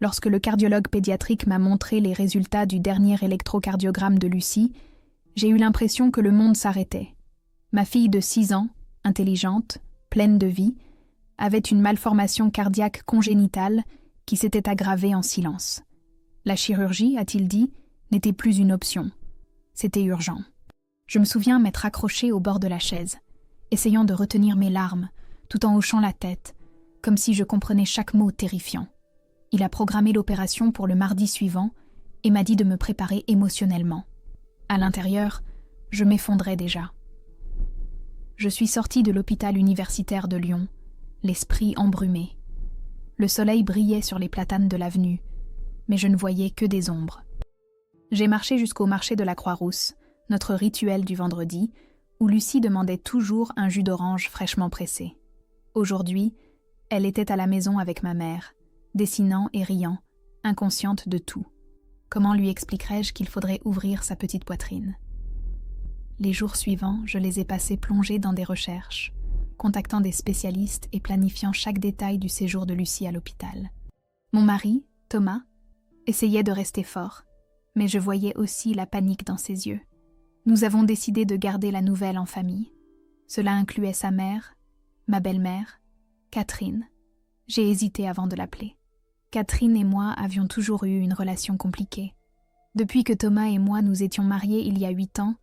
Lorsque le cardiologue pédiatrique m'a montré les résultats du dernier électrocardiogramme de Lucie, j'ai eu l'impression que le monde s'arrêtait. Ma fille de 6 ans, intelligente, pleine de vie, avait une malformation cardiaque congénitale qui s'était aggravée en silence. La chirurgie, a-t-il dit, n'était plus une option. C'était urgent. Je me souviens m'être accrochée au bord de la chaise, essayant de retenir mes larmes, tout en hochant la tête, comme si je comprenais chaque mot terrifiant. Il a programmé l'opération pour le mardi suivant et m'a dit de me préparer émotionnellement. À l'intérieur, je m'effondrais déjà. Je suis sortie de l'hôpital universitaire de Lyon, l'esprit embrumé. Le soleil brillait sur les platanes de l'avenue, mais je ne voyais que des ombres. J'ai marché jusqu'au marché de la Croix-Rousse, notre rituel du vendredi, où Lucie demandait toujours un jus d'orange fraîchement pressé. Aujourd'hui, elle était à la maison avec ma mère, dessinant et riant, inconsciente de tout. Comment lui expliquerais-je qu'il faudrait ouvrir sa petite poitrine? Les jours suivants, je les ai passés plongés dans des recherches, contactant des spécialistes et planifiant chaque détail du séjour de Lucie à l'hôpital. Mon mari, Thomas, essayait de rester fort, mais je voyais aussi la panique dans ses yeux. Nous avons décidé de garder la nouvelle en famille. Cela incluait sa mère, ma belle-mère, Catherine. J'ai hésité avant de l'appeler. Catherine et moi avions toujours eu une relation compliquée. Depuis que Thomas et moi nous étions mariés il y a 8 ans,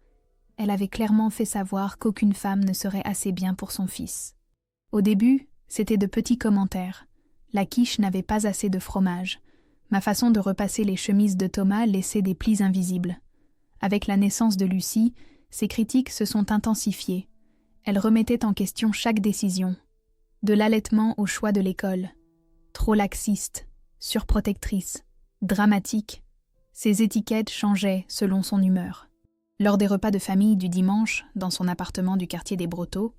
elle avait clairement fait savoir qu'aucune femme ne serait assez bien pour son fils. Au début, c'était de petits commentaires. La quiche n'avait pas assez de fromage. Ma façon de repasser les chemises de Thomas laissait des plis invisibles. Avec la naissance de Lucie, ces critiques se sont intensifiées. Elle remettait en question chaque décision. De l'allaitement au choix de l'école. Trop laxiste, surprotectrice, dramatique. Ses étiquettes changeaient selon son humeur. Lors des repas de famille du dimanche, dans son appartement du quartier des Brotteaux,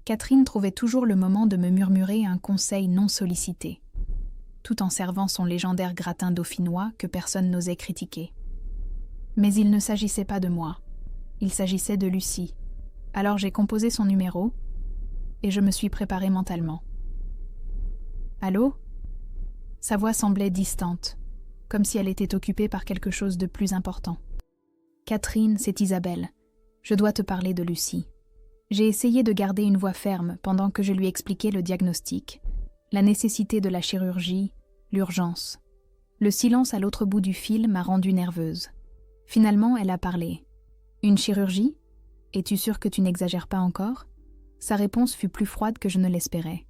Catherine trouvait toujours le moment de me murmurer un conseil non sollicité, tout en servant son légendaire gratin dauphinois que personne n'osait critiquer. Mais il ne s'agissait pas de moi, il s'agissait de Lucie. Alors j'ai composé son numéro et je me suis préparée mentalement. « Allô ?» Sa voix semblait distante, comme si elle était occupée par quelque chose de plus important. « Catherine, c'est Isabelle. Je dois te parler de Lucie. » J'ai essayé de garder une voix ferme pendant que je lui expliquais le diagnostic, la nécessité de la chirurgie, l'urgence. Le silence à l'autre bout du fil m'a rendue nerveuse. Finalement, elle a parlé. « Une chirurgie ? Es-tu sûre que tu n'exagères pas encore ?» Sa réponse fut plus froide que je ne l'espérais.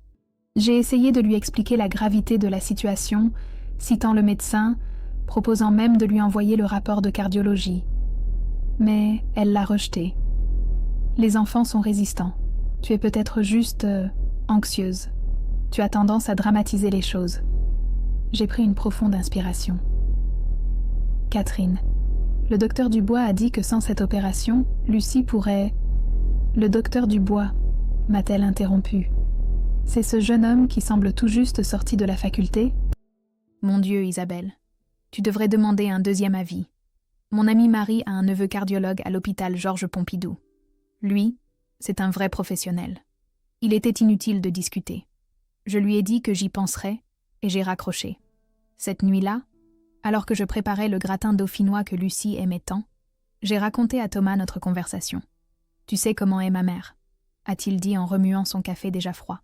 J'ai essayé de lui expliquer la gravité de la situation, citant le médecin, proposant même de lui envoyer le rapport de cardiologie. Mais elle l'a rejeté. Les enfants sont résistants. Tu es peut-être juste anxieuse. Tu as tendance à dramatiser les choses. J'ai pris une profonde inspiration. Catherine, le docteur Dubois a dit que sans cette opération, Lucie pourrait... Le docteur Dubois, m'a-t-elle interrompue. C'est ce jeune homme qui semble tout juste sorti de la faculté? Mon Dieu, Isabelle, tu devrais demander un deuxième avis. Mon amie Marie a un neveu cardiologue à l'hôpital Georges Pompidou. Lui, c'est un vrai professionnel. Il était inutile de discuter. Je lui ai dit que j'y penserais et j'ai raccroché. Cette nuit-là, alors que je préparais le gratin dauphinois que Lucie aimait tant, j'ai raconté à Thomas notre conversation. « Tu sais comment est ma mère ?» a-t-il dit en remuant son café déjà froid.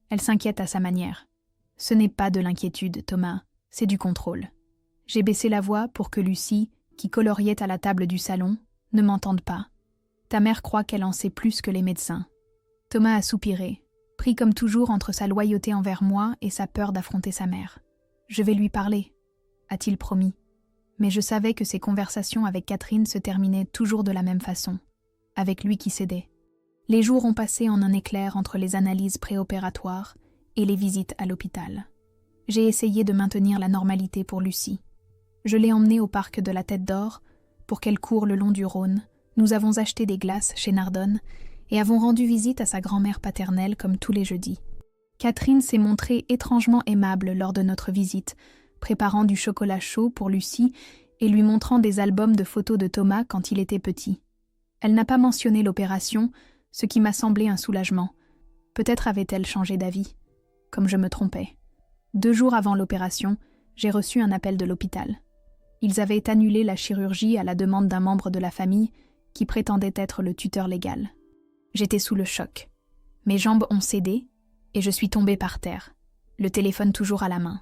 Elle s'inquiète à sa manière. Ce n'est pas de l'inquiétude, Thomas, c'est du contrôle. J'ai baissé la voix pour que Lucie, qui coloriait à la table du salon, ne m'entende pas. Ta mère croit qu'elle en sait plus que les médecins. Thomas a soupiré, pris comme toujours entre sa loyauté envers moi et sa peur d'affronter sa mère. Je vais lui parler, a-t-il promis. Mais je savais que ses conversations avec Catherine se terminaient toujours de la même façon, avec lui qui cédait. Les jours ont passé en un éclair entre les analyses préopératoires et les visites à l'hôpital. J'ai essayé de maintenir la normalité pour Lucie. Je l'ai emmenée au parc de la Tête d'Or pour qu'elle court le long du Rhône. Nous avons acheté des glaces chez Nardone et avons rendu visite à sa grand-mère paternelle comme tous les jeudis. Catherine s'est montrée étrangement aimable lors de notre visite, préparant du chocolat chaud pour Lucie et lui montrant des albums de photos de Thomas quand il était petit. Elle n'a pas mentionné l'opération, ce qui m'a semblé un soulagement. Peut-être avait-elle changé d'avis, comme je me trompais. 2 jours avant l'opération, j'ai reçu un appel de l'hôpital. Ils avaient annulé la chirurgie à la demande d'un membre de la famille qui prétendait être le tuteur légal. J'étais sous le choc. Mes jambes ont cédé et je suis tombée par terre, le téléphone toujours à la main.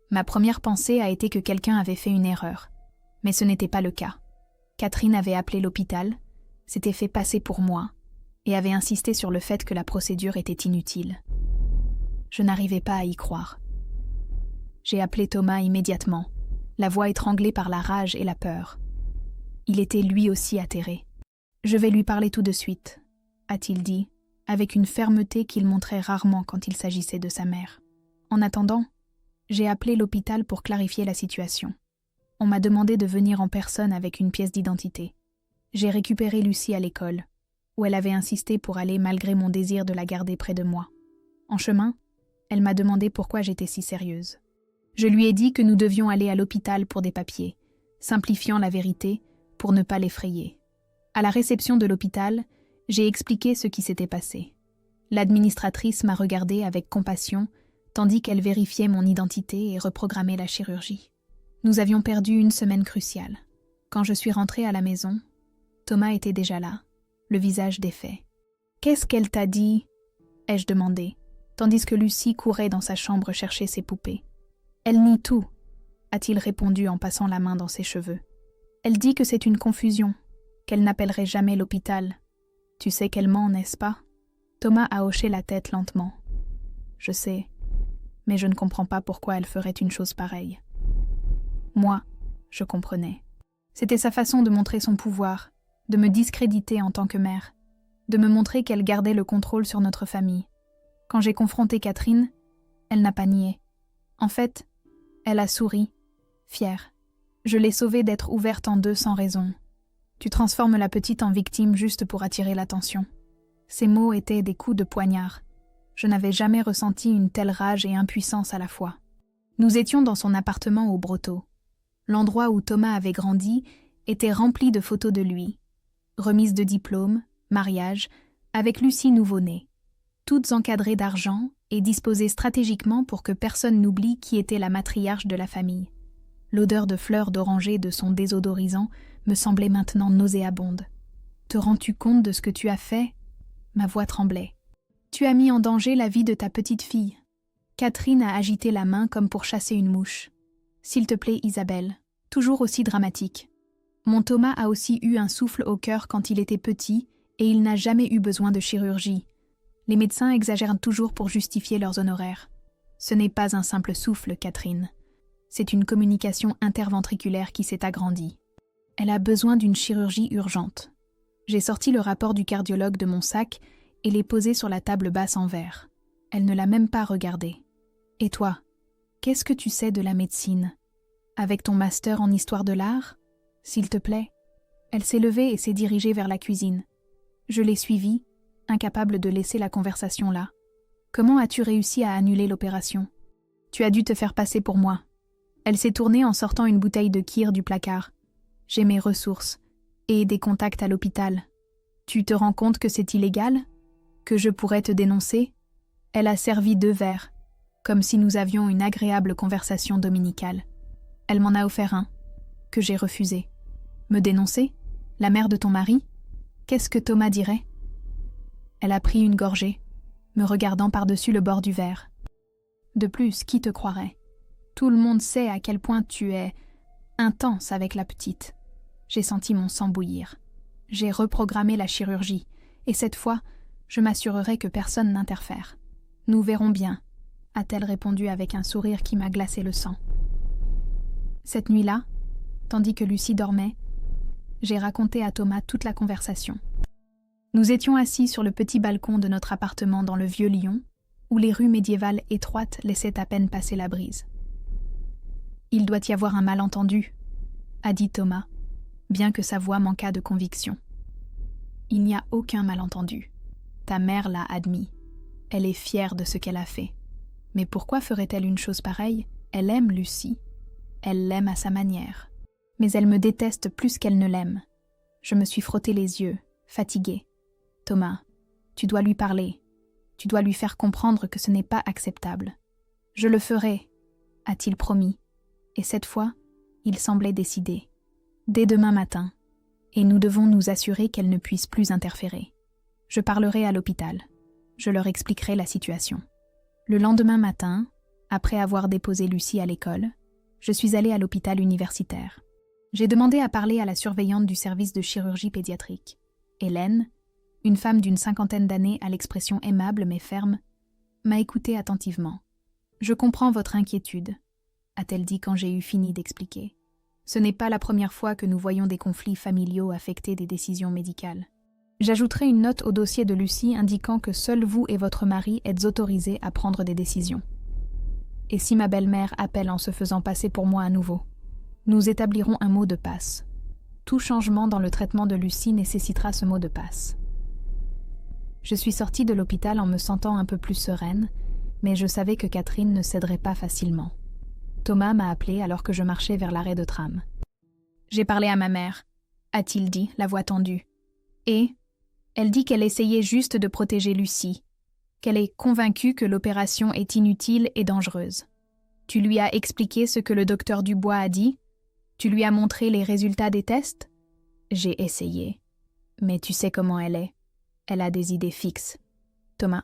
Ma première pensée a été que quelqu'un avait fait une erreur, mais ce n'était pas le cas. Catherine avait appelé l'hôpital, s'était fait passer pour moi et avait insisté sur le fait que la procédure était inutile. Je n'arrivais pas à y croire. J'ai appelé Thomas immédiatement, la voix étranglée par la rage et la peur. Il était lui aussi atterré. « Je vais lui parler tout de suite », a-t-il dit, avec une fermeté qu'il montrait rarement quand il s'agissait de sa mère. En attendant, j'ai appelé l'hôpital pour clarifier la situation. On m'a demandé de venir en personne avec une pièce d'identité. J'ai récupéré Lucie à l'école, où elle avait insisté pour aller malgré mon désir de la garder près de moi. En chemin, elle m'a demandé pourquoi j'étais si sérieuse. Je lui ai dit que nous devions aller à l'hôpital pour des papiers, simplifiant la vérité pour ne pas l'effrayer. À la réception de l'hôpital, j'ai expliqué ce qui s'était passé. L'administratrice m'a regardée avec compassion, tandis qu'elle vérifiait mon identité et reprogrammait la chirurgie. Nous avions perdu une semaine cruciale. Quand je suis rentrée à la maison, Thomas était déjà là, le visage défait. « Qu'est-ce qu'elle t'a dit ?» ai-je demandé, tandis que Lucie courait dans sa chambre chercher ses poupées. « Elle nie tout », a-t-il répondu en passant la main dans ses cheveux. « Elle dit que c'est une confusion, qu'elle n'appellerait jamais l'hôpital. Tu sais qu'elle ment, n'est-ce pas ?» Thomas a hoché la tête lentement. « Je sais, mais je ne comprends pas pourquoi elle ferait une chose pareille. » Moi, je comprenais. C'était sa façon de montrer son pouvoir, de me discréditer en tant que mère, de me montrer qu'elle gardait le contrôle sur notre famille. Quand j'ai confronté Catherine, elle n'a pas nié. En fait, elle a souri, fière. Je l'ai sauvée d'être ouverte en deux sans raison. Tu transformes la petite en victime juste pour attirer l'attention. Ces mots étaient des coups de poignard. Je n'avais jamais ressenti une telle rage et impuissance à la fois. Nous étions dans son appartement au Brotteaux. L'endroit où Thomas avait grandi était rempli de photos de lui. Remise de diplôme, mariage, avec Lucie nouveau-née. Toutes encadrées d'argent et disposées stratégiquement pour que personne n'oublie qui était la matriarche de la famille. L'odeur de fleurs d'oranger de son désodorisant me semblait maintenant nauséabonde. « Te rends-tu compte de ce que tu as fait ?» Ma voix tremblait. « Tu as mis en danger la vie de ta petite fille. » Catherine a agité la main comme pour chasser une mouche. « S'il te plaît, Isabelle, toujours aussi dramatique. Mon Thomas a aussi eu un souffle au cœur quand il était petit et il n'a jamais eu besoin de chirurgie. Les médecins exagèrent toujours pour justifier leurs honoraires. Ce n'est pas un simple souffle, Catherine. C'est une communication interventriculaire qui s'est agrandie. Elle a besoin d'une chirurgie urgente. » J'ai sorti le rapport du cardiologue de mon sac et l'ai posé sur la table basse en verre. Elle ne l'a même pas regardé. « Et toi, qu'est-ce que tu sais de la médecine ? Avec ton master en histoire de l'art ? S'il te plaît ?» Elle s'est levée et s'est dirigée vers la cuisine. Je l'ai suivie, incapable de laisser la conversation là. « Comment as-tu réussi à annuler l'opération ? Tu as dû te faire passer pour moi. » Elle s'est tournée en sortant une bouteille de kir du placard. « J'ai mes ressources et des contacts à l'hôpital. Tu te rends compte que c'est illégal ? Que je pourrais te dénoncer ? » Elle a servi 2 verres, comme si nous avions une agréable conversation dominicale. Elle m'en a offert un, que j'ai refusé. Me dénoncer ? La mère de ton mari ? Qu'est-ce que Thomas dirait ? Elle a pris une gorgée, me regardant par-dessus le bord du verre. De plus, qui te croirait ? Tout le monde sait à quel point tu es intense avec la petite. J'ai senti mon sang bouillir. J'ai reprogrammé la chirurgie, et cette fois, je m'assurerai que personne n'interfère. Nous verrons bien, a-t-elle répondu avec un sourire qui m'a glacé le sang. Cette nuit-là, tandis que Lucie dormait, j'ai raconté à Thomas toute la conversation. Nous étions assis sur le petit balcon de notre appartement dans le vieux Lyon, où les rues médiévales étroites laissaient à peine passer la brise. « Il doit y avoir un malentendu », a dit Thomas, bien que sa voix manquât de conviction. « Il n'y a aucun malentendu. Ta mère l'a admis. Elle est fière de ce qu'elle a fait. Mais pourquoi ferait-elle une chose pareille ? Elle aime Lucie. Elle l'aime à sa manière. Mais elle me déteste plus qu'elle ne l'aime. Je me suis frotté les yeux, fatiguée. Thomas, tu dois lui parler. Tu dois lui faire comprendre que ce n'est pas acceptable. Je le ferai, a-t-il promis, Et cette fois, il semblait décidé. Dès demain matin, et nous devons nous assurer qu'elle ne puisse plus interférer. Je parlerai à l'hôpital. Je leur expliquerai la situation. Le lendemain matin, après avoir déposé Lucie à l'école, je suis allée à l'hôpital universitaire. J'ai demandé à parler à la surveillante du service de chirurgie pédiatrique. Hélène, une femme d'une 50aine d'années à l'expression aimable mais ferme, m'a écoutée attentivement. « Je comprends votre inquiétude », a-t-elle dit quand j'ai eu fini d'expliquer. « Ce n'est pas la première fois que nous voyons des conflits familiaux affecter des décisions médicales. J'ajouterai une note au dossier de Lucie indiquant que seuls vous et votre mari êtes autorisés à prendre des décisions. Et si ma belle-mère appelle en se faisant passer pour moi à nouveau, nous établirons un mot de passe. Tout changement dans le traitement de Lucie nécessitera ce mot de passe. » Je suis sortie de l'hôpital en me sentant un peu plus sereine, mais je savais que Catherine ne céderait pas facilement. Thomas m'a appelée alors que je marchais vers l'arrêt de tram. « J'ai parlé à ma mère », a-t-il dit, la voix tendue. « Et elle dit qu'elle essayait juste de protéger Lucie, qu'elle est convaincue que l'opération est inutile et dangereuse. Tu lui as expliqué ce que le docteur Dubois a dit ? Tu lui as montré les résultats des tests ? J'ai essayé. Mais tu sais comment elle est. Elle a des idées fixes. Thomas,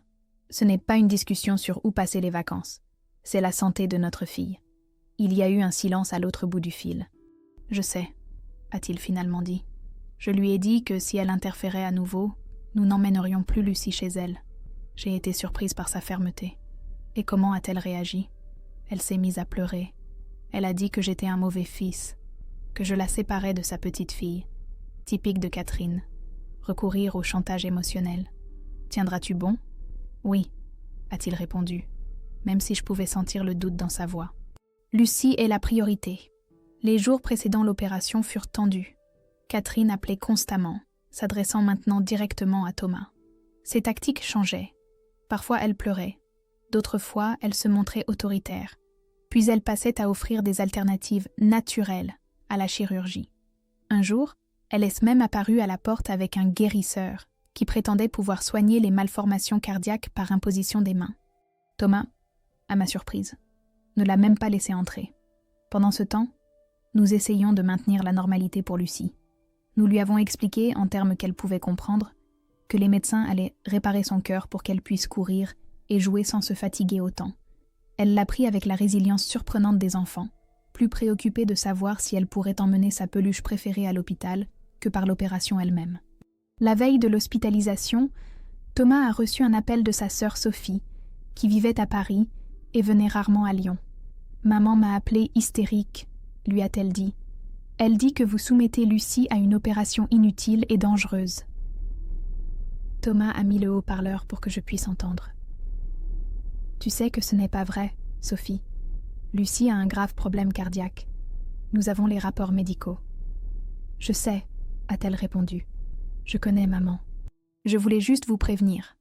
ce n'est pas une discussion sur où passer les vacances. C'est la santé de notre fille. » Il y a eu un silence à l'autre bout du fil. « Je sais, » a-t-il finalement dit. « Je lui ai dit que si elle interférait à nouveau, nous n'emmènerions plus Lucie chez elle. J'ai été surprise par sa fermeté. Et comment a-t-elle réagi ? Elle s'est mise à pleurer. Elle a dit que j'étais un mauvais fils, que je la séparais de sa petite fille, typique de Catherine. Recourir au chantage émotionnel. « Tiendras-tu bon ? » ?»« Oui, » a-t-il répondu, même si je pouvais sentir le doute dans sa voix. Lucie est la priorité. Les jours précédant l'opération furent tendus. Catherine appelait constamment, s'adressant maintenant directement à Thomas. Ses tactiques changeaient. Parfois elle pleurait, d'autres fois elle se montrait autoritaire, puis elle passait à offrir des alternatives naturelles à la chirurgie. Un jour, elle est même apparue à la porte avec un guérisseur qui prétendait pouvoir soigner les malformations cardiaques par imposition des mains. Thomas, à ma surprise, ne l'a même pas laissé entrer. Pendant ce temps, nous essayions de maintenir la normalité pour Lucie. Nous lui avons expliqué, en termes qu'elle pouvait comprendre, que les médecins allaient réparer son cœur pour qu'elle puisse courir et jouer sans se fatiguer autant. Elle l'a pris avec la résilience surprenante des enfants, plus préoccupée de savoir si elle pourrait emmener sa peluche préférée à l'hôpital que par l'opération elle-même. La veille de l'hospitalisation, Thomas a reçu un appel de sa sœur Sophie, qui vivait à Paris et venait rarement à Lyon. « Maman m'a appelée hystérique », lui a-t-elle dit. « Elle dit que vous soumettez Lucie à une opération inutile et dangereuse. » Thomas a mis le haut-parleur pour que je puisse entendre. « Tu sais que ce n'est pas vrai, Sophie. Lucie a un grave problème cardiaque. Nous avons les rapports médicaux. »« Je sais, » a-t-elle répondu. « Je connais maman. Je voulais juste vous prévenir. »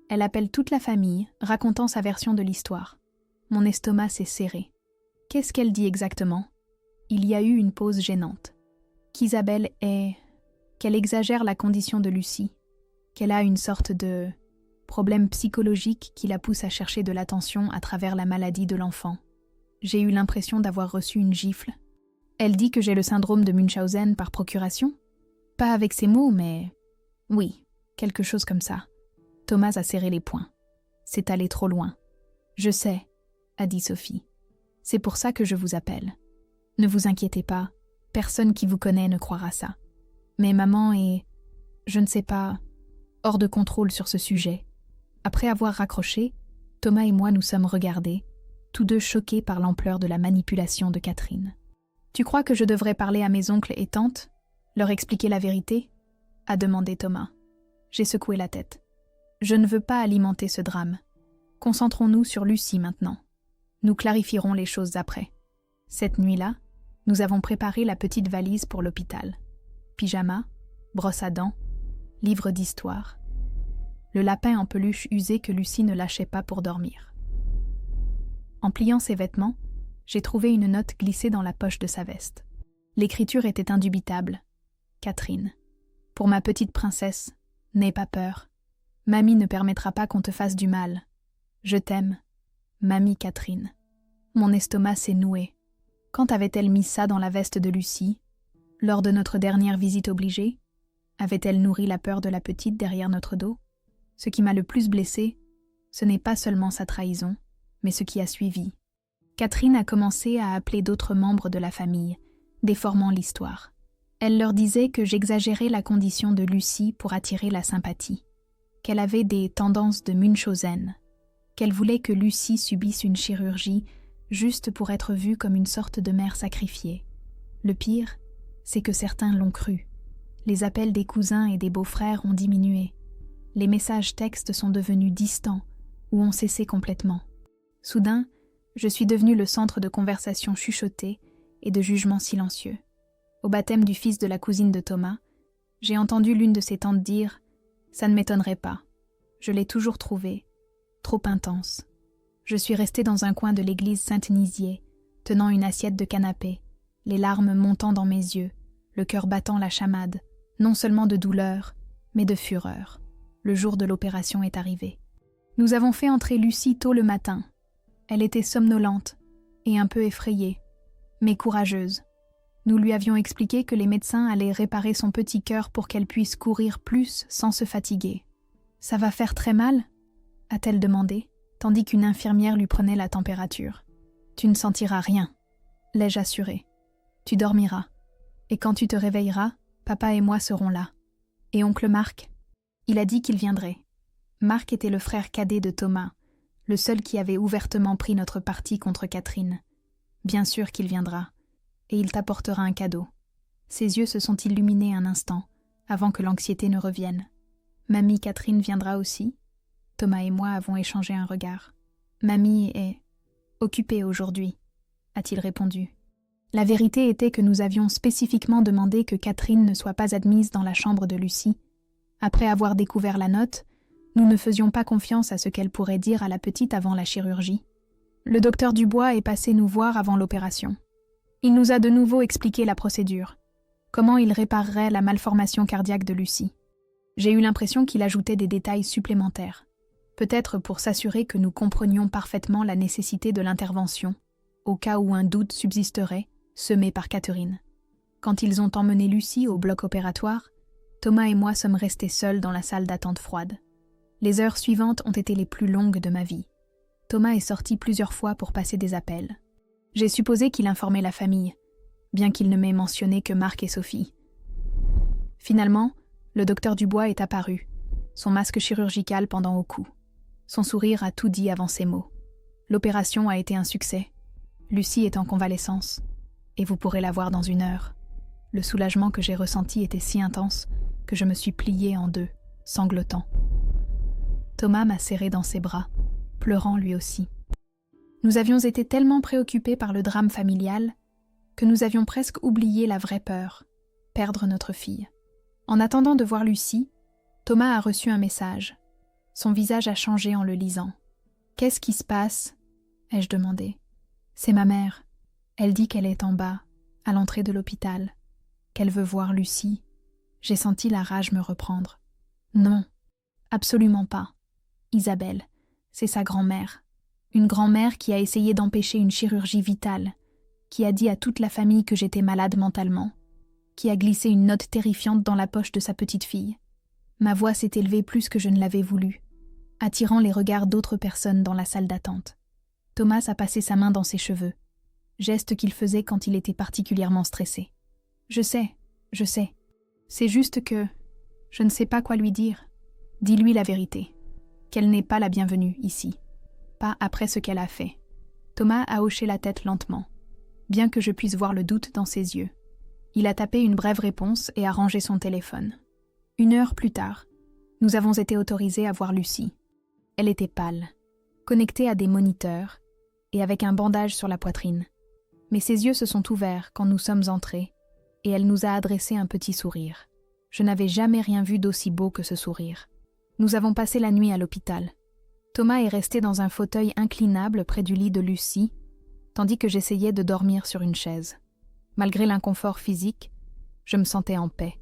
Elle appelle toute la famille, racontant sa version de l'histoire. Mon estomac s'est serré. Qu'est-ce qu'elle dit exactement ? Il y a eu une pause gênante. Qu'Isabelle est... qu'elle exagère la condition de Lucie, qu'elle a une sorte de problème psychologique qui la pousse à chercher de l'attention à travers la maladie de l'enfant. J'ai eu l'impression d'avoir reçu une gifle. Elle dit que j'ai le syndrome de Munchausen par procuration ? Pas avec ces mots, mais... oui, quelque chose comme ça. Thomas a serré les poings. C'est allé trop loin. Je sais, a dit Sophie. C'est pour ça que je vous appelle. Ne vous inquiétez pas, personne qui vous connaît ne croira ça. Mais maman est, je ne sais pas, hors de contrôle sur ce sujet. Après avoir raccroché, Thomas et moi nous sommes regardés, tous deux choqués par l'ampleur de la manipulation de Catherine. « Tu crois que je devrais parler à mes oncles et tantes, leur expliquer la vérité ?» a demandé Thomas. J'ai secoué la tête. Je ne veux pas alimenter ce drame. Concentrons-nous sur Lucie maintenant. Nous clarifierons les choses après. Cette nuit-là, nous avons préparé la petite valise pour l'hôpital. Pyjama, brosse à dents, livre d'histoire. Le lapin en peluche usé que Lucie ne lâchait pas pour dormir. En pliant ses vêtements, j'ai trouvé une note glissée dans la poche de sa veste. L'écriture était indubitable. Catherine. Pour ma petite princesse, n'aie pas peur. Mamie ne permettra pas qu'on te fasse du mal. Je t'aime. Mamie Catherine. Mon estomac s'est noué. Quand avait-elle mis ça dans la veste de Lucie? Lors de notre dernière visite obligée? Avait-elle nourri la peur de la petite derrière notre dos? Ce qui m'a le plus blessée, ce n'est pas seulement sa trahison, mais ce qui a suivi. Catherine a commencé à appeler d'autres membres de la famille, déformant l'histoire. Elle leur disait que j'exagérais la condition de Lucie pour attirer la sympathie, qu'elle avait des tendances de Munchausen, qu'elle voulait que Lucie subisse une chirurgie juste pour être vue comme une sorte de mère sacrifiée. Le pire, c'est que certains l'ont cru. Les appels des cousins et des beaux-frères ont diminué. Les messages textes sont devenus distants ou ont cessé complètement. Soudain, je suis devenue le centre de conversations chuchotées et de jugements silencieux. Au baptême du fils de la cousine de Thomas, j'ai entendu l'une de ses tantes dire « Ça ne m'étonnerait pas. Je l'ai toujours trouvé. Trop intense. » Je suis restée dans un coin de l'église Saint-Nizier, tenant une assiette de canapé, les larmes montant dans mes yeux, le cœur battant la chamade, non seulement de douleur, mais de fureur. Le jour de l'opération est arrivé. Nous avons fait entrer Lucie tôt le matin. Elle était somnolente et un peu effrayée, mais courageuse. Nous lui avions expliqué que les médecins allaient réparer son petit cœur pour qu'elle puisse courir plus sans se fatiguer. « Ça va faire très mal ?» a-t-elle demandé, tandis qu'une infirmière lui prenait la température. « Tu ne sentiras rien, l'ai-je assuré. Tu dormiras. Et quand tu te réveilleras, papa et moi serons là. Et oncle Marc ? Il a dit qu'il viendrait. » Marc était le frère cadet de Thomas, le seul qui avait ouvertement pris notre parti contre Catherine. Bien sûr qu'il viendra, et il t'apportera un cadeau. Ses yeux se sont illuminés un instant, avant que l'anxiété ne revienne. Mamie Catherine viendra aussi. Thomas et moi avons échangé un regard. Mamie est occupée aujourd'hui, a-t-il répondu. La vérité était que nous avions spécifiquement demandé que Catherine ne soit pas admise dans la chambre de Lucie. Après avoir découvert la note, nous ne faisions pas confiance à ce qu'elle pourrait dire à la petite avant la chirurgie. Le docteur Dubois est passé nous voir avant l'opération. Il nous a de nouveau expliqué la procédure, comment il réparerait la malformation cardiaque de Lucie. J'ai eu l'impression qu'il ajoutait des détails supplémentaires, peut-être pour s'assurer que nous comprenions parfaitement la nécessité de l'intervention, au cas où un doute subsisterait, semé par Catherine. Quand ils ont emmené Lucie au bloc opératoire, Thomas et moi sommes restés seuls dans la salle d'attente froide. Les heures suivantes ont été les plus longues de ma vie. Thomas est sorti plusieurs fois pour passer des appels. J'ai supposé qu'il informait la famille, bien qu'il ne m'ait mentionné que Marc et Sophie. Finalement, le docteur Dubois est apparu, son masque chirurgical pendant au cou. Son sourire a tout dit avant ces mots. L'opération a été un succès. Lucie est en convalescence, et vous pourrez la voir dans 1 heure. Le soulagement que j'ai ressenti était si intense que je me suis pliée en deux, sanglotant. Thomas m'a serré dans ses bras, pleurant lui aussi. Nous avions été tellement préoccupés par le drame familial que nous avions presque oublié la vraie peur, perdre notre fille. En attendant de voir Lucie, Thomas a reçu un message. Son visage a changé en le lisant. « Qu'est-ce qui se passe ?» ai-je demandé. « C'est ma mère. Elle dit qu'elle est en bas, à l'entrée de l'hôpital, qu'elle veut voir Lucie. » J'ai senti la rage me reprendre. « Non, absolument pas. Isabelle, c'est sa grand-mère. Une grand-mère qui a essayé d'empêcher une chirurgie vitale, qui a dit à toute la famille que j'étais malade mentalement, qui a glissé une note terrifiante dans la poche de sa petite fille. Ma voix s'est élevée plus que je ne l'avais voulu, attirant les regards d'autres personnes dans la salle d'attente. Thomas a passé sa main dans ses cheveux, geste qu'il faisait quand il était particulièrement stressé. « Je sais. C'est juste que je ne sais pas quoi lui dire. Dis-lui la vérité, qu'elle n'est pas la bienvenue ici. Pas après ce qu'elle a fait. » Thomas a hoché la tête lentement, bien que je puisse voir le doute dans ses yeux. Il a tapé une brève réponse et a rangé son téléphone. 1 heure plus tard, nous avons été autorisés à voir Lucie. Elle était pâle, connectée à des moniteurs et avec un bandage sur la poitrine. Mais ses yeux se sont ouverts quand nous sommes entrés et elle nous a adressé un petit sourire. Je n'avais jamais rien vu d'aussi beau que ce sourire. Nous avons passé la nuit à l'hôpital. Thomas est resté dans un fauteuil inclinable près du lit de Lucie, tandis que j'essayais de dormir sur une chaise. Malgré l'inconfort physique, je me sentais en paix.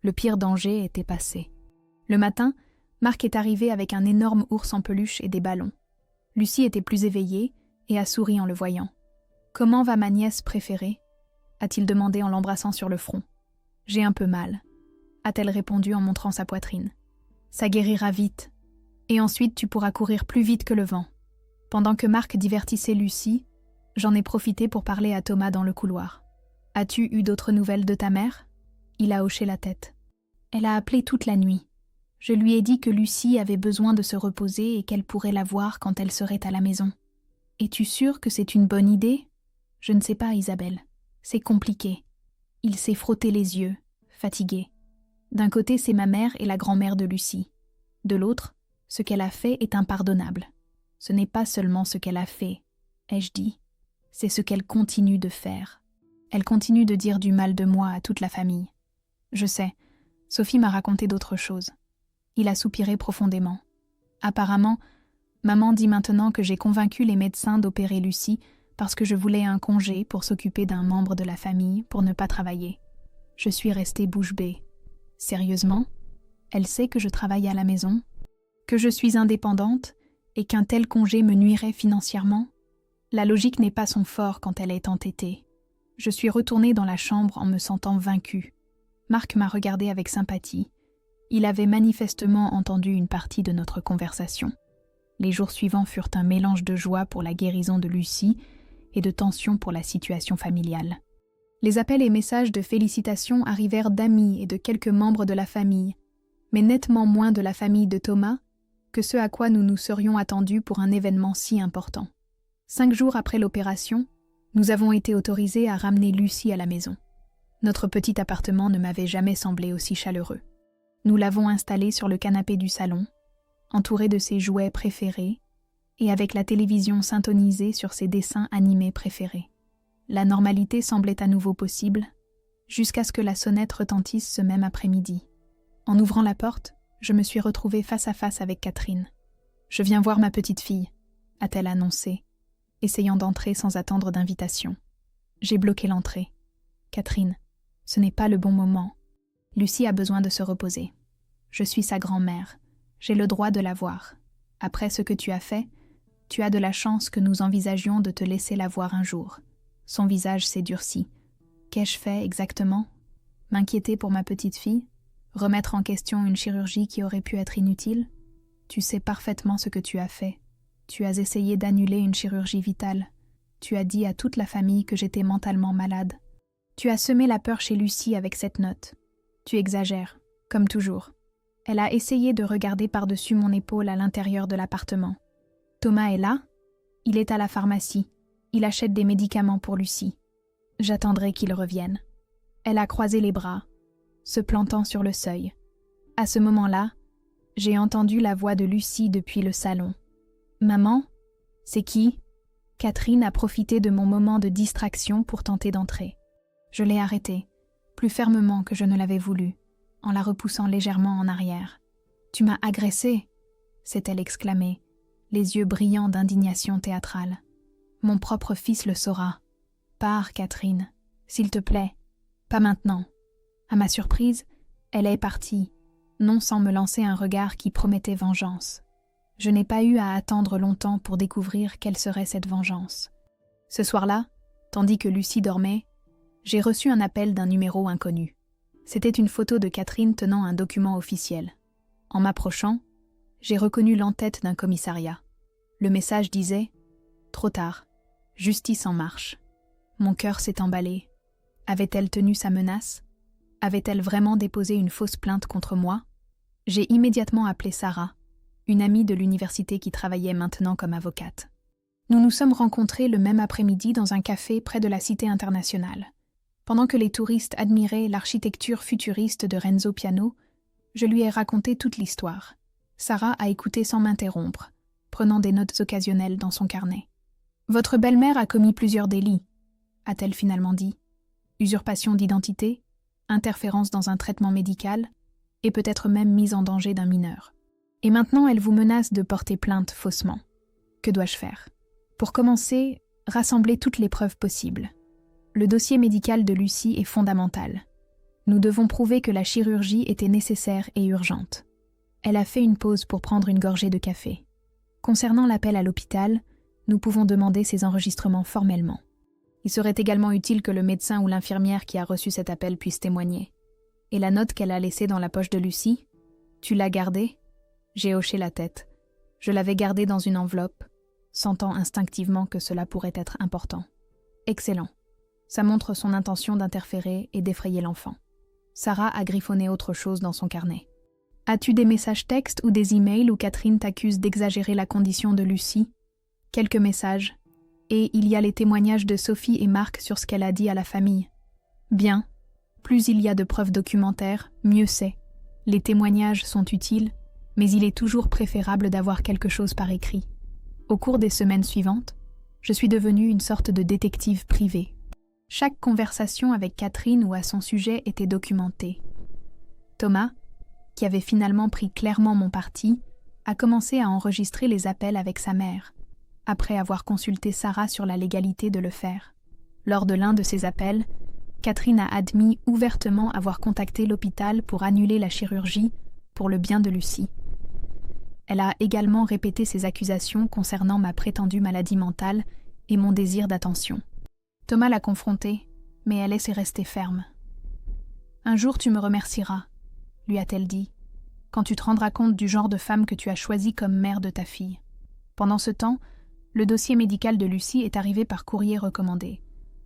Le pire danger était passé. Le matin, Marc est arrivé avec un énorme ours en peluche et des ballons. Lucie était plus éveillée et a souri en le voyant. Comment va ma nièce préférée ? A-t-il demandé en l'embrassant sur le front. J'ai un peu mal, a-t-elle répondu en montrant sa poitrine. Ça guérira vite. Et ensuite tu pourras courir plus vite que le vent. Pendant que Marc divertissait Lucie, j'en ai profité pour parler à Thomas dans le couloir. As-tu eu d'autres nouvelles de ta mère ? Il a hoché la tête. Elle a appelé toute la nuit. Je lui ai dit que Lucie avait besoin de se reposer et qu'elle pourrait la voir quand elle serait à la maison. Es-tu sûre que c'est une bonne idée ? Je ne sais pas, Isabelle. C'est compliqué. Il s'est frotté les yeux, fatigué. D'un côté, c'est ma mère et la grand-mère de Lucie. De l'autre, ce qu'elle a fait est impardonnable. Ce n'est pas seulement ce qu'elle a fait, ai-je dit. C'est ce qu'elle continue de faire. Elle continue de dire du mal de moi à toute la famille. Je sais, Sophie m'a raconté d'autres choses. Il a soupiré profondément. Apparemment, maman dit maintenant que j'ai convaincu les médecins d'opérer Lucie parce que je voulais un congé pour s'occuper d'un membre de la famille pour ne pas travailler. Je suis restée bouche bée. Sérieusement ? Elle sait que je travaille à la maison, que je suis indépendante et qu'un tel congé me nuirait financièrement ? La logique n'est pas son fort quand elle est entêtée. Je suis retournée dans la chambre en me sentant vaincue. Marc m'a regardée avec sympathie. Il avait manifestement entendu une partie de notre conversation. Les jours suivants furent un mélange de joie pour la guérison de Lucie et de tension pour la situation familiale. Les appels et messages de félicitations arrivèrent d'amis et de quelques membres de la famille, mais nettement moins de la famille de Thomas que ce à quoi nous nous serions attendus pour un événement si important. 5 jours après l'opération, nous avons été autorisés à ramener Lucie à la maison. Notre petit appartement ne m'avait jamais semblé aussi chaleureux. Nous l'avons installée sur le canapé du salon, entourée de ses jouets préférés et avec la télévision syntonisée sur ses dessins animés préférés. La normalité semblait à nouveau possible, jusqu'à ce que la sonnette retentisse ce même après-midi. En ouvrant la porte, je me suis retrouvée face à face avec Catherine. « Je viens voir ma petite fille », a-t-elle annoncé, essayant d'entrer sans attendre d'invitation. J'ai bloqué l'entrée. « Catherine, ce n'est pas le bon moment. Lucie a besoin de se reposer. Je suis sa grand-mère. J'ai le droit de la voir. Après ce que tu as fait, tu as de la chance que nous envisagions de te laisser la voir un jour. » Son visage s'est durci. Qu'ai-je fait exactement ? M'inquiéter pour ma petite fille ? Remettre en question une chirurgie qui aurait pu être inutile ? Tu sais parfaitement ce que tu as fait. Tu as essayé d'annuler une chirurgie vitale. Tu as dit à toute la famille que j'étais mentalement malade. Tu as semé la peur chez Lucie avec cette note. Tu exagères, comme toujours. Elle a essayé de regarder par-dessus mon épaule à l'intérieur de l'appartement. Thomas est là ? Il est à la pharmacie. Il achète des médicaments pour Lucie. J'attendrai qu'il revienne. Elle a croisé les bras, se plantant sur le seuil. À ce moment-là, j'ai entendu la voix de Lucie depuis le salon. « Maman ? C'est qui ?» Catherine a profité de mon moment de distraction pour tenter d'entrer. Je l'ai arrêtée, plus fermement que je ne l'avais voulu, en la repoussant légèrement en arrière. « Tu m'as agressée !» s'est-elle exclamée, les yeux brillants d'indignation théâtrale. « Mon propre fils le saura. Pars, Catherine, s'il te plaît. Pas maintenant. » À ma surprise, elle est partie, non sans me lancer un regard qui promettait vengeance. Je n'ai pas eu à attendre longtemps pour découvrir quelle serait cette vengeance. Ce soir-là, tandis que Lucie dormait, j'ai reçu un appel d'un numéro inconnu. C'était une photo de Catherine tenant un document officiel. En m'approchant, j'ai reconnu l'entête d'un commissariat. Le message disait « Trop tard, justice en marche ». Mon cœur s'est emballé. Avait-elle tenu sa menace ? Avait-elle vraiment déposé une fausse plainte contre moi ? J'ai immédiatement appelé Sarah, une amie de l'université qui travaillait maintenant comme avocate. Nous nous sommes rencontrés le même après-midi dans un café près de la Cité internationale. Pendant que les touristes admiraient l'architecture futuriste de Renzo Piano, je lui ai raconté toute l'histoire. Sarah a écouté sans m'interrompre, prenant des notes occasionnelles dans son carnet. « Votre belle-mère a commis plusieurs délits », a-t-elle finalement dit. « Usurpation d'identité, interférence dans un traitement médical, et peut-être même mise en danger d'un mineur. Et maintenant, elle vous menace de porter plainte faussement. Que dois-je faire ? Pour commencer, rassembler toutes les preuves possibles. Le dossier médical de Lucie est fondamental. Nous devons prouver que la chirurgie était nécessaire et urgente. » Elle a fait une pause pour prendre une gorgée de café. Concernant l'appel à l'hôpital, nous pouvons demander ces enregistrements formellement. Il serait également utile que le médecin ou l'infirmière qui a reçu cet appel puisse témoigner. Et la note qu'elle a laissée dans la poche de Lucie? Tu l'as gardée? J'ai hoché la tête. Je l'avais gardée dans une enveloppe, sentant instinctivement que cela pourrait être important. Excellent. Ça montre son intention d'interférer et d'effrayer l'enfant. Sarah a griffonné autre chose dans son carnet. As-tu des messages textes ou des emails où Catherine t'accuse d'exagérer la condition de Lucie? Quelques messages. Et il y a les témoignages de Sophie et Marc sur ce qu'elle a dit à la famille. Bien. Plus il y a de preuves documentaires, mieux c'est. Les témoignages sont utiles, mais il est toujours préférable d'avoir quelque chose par écrit. Au cours des semaines suivantes, je suis devenue une sorte de détective privé. Chaque conversation avec Catherine ou à son sujet était documentée. Thomas, qui avait finalement pris clairement mon parti, a commencé à enregistrer les appels avec sa mère, après avoir consulté Sarah sur la légalité de le faire. Lors de l'un de ces appels, Catherine a admis ouvertement avoir contacté l'hôpital pour annuler la chirurgie pour le bien de Lucie. Elle a également répété ses accusations concernant ma prétendue maladie mentale et mon désir d'attention. Thomas l'a confrontée, mais elle est restée ferme. « Un jour tu me remercieras », lui a-t-elle dit, « quand tu te rendras compte du genre de femme que tu as choisie comme mère de ta fille. » Pendant ce temps, le dossier médical de Lucie est arrivé par courrier recommandé.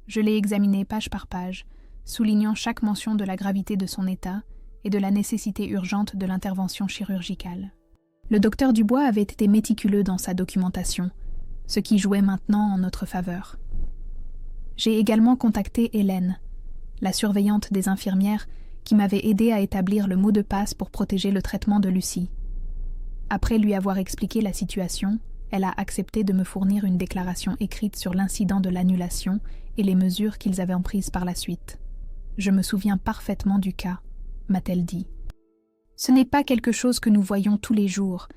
Je l'ai examiné page par page, soulignant chaque mention de la gravité de son état et de la nécessité urgente de l'intervention chirurgicale. Le docteur Dubois avait été méticuleux dans sa documentation, ce qui jouait maintenant en notre faveur. J'ai également contacté Hélène, la surveillante des infirmières qui m'avait aidé à établir le mot de passe pour protéger le traitement de Lucie. Après lui avoir expliqué la situation, elle a accepté de me fournir une déclaration écrite sur l'incident de l'annulation et les mesures qu'ils avaient prises par la suite. Je me souviens parfaitement du cas, m'a-t-elle dit. Ce n'est pas quelque chose que nous voyons tous les jours,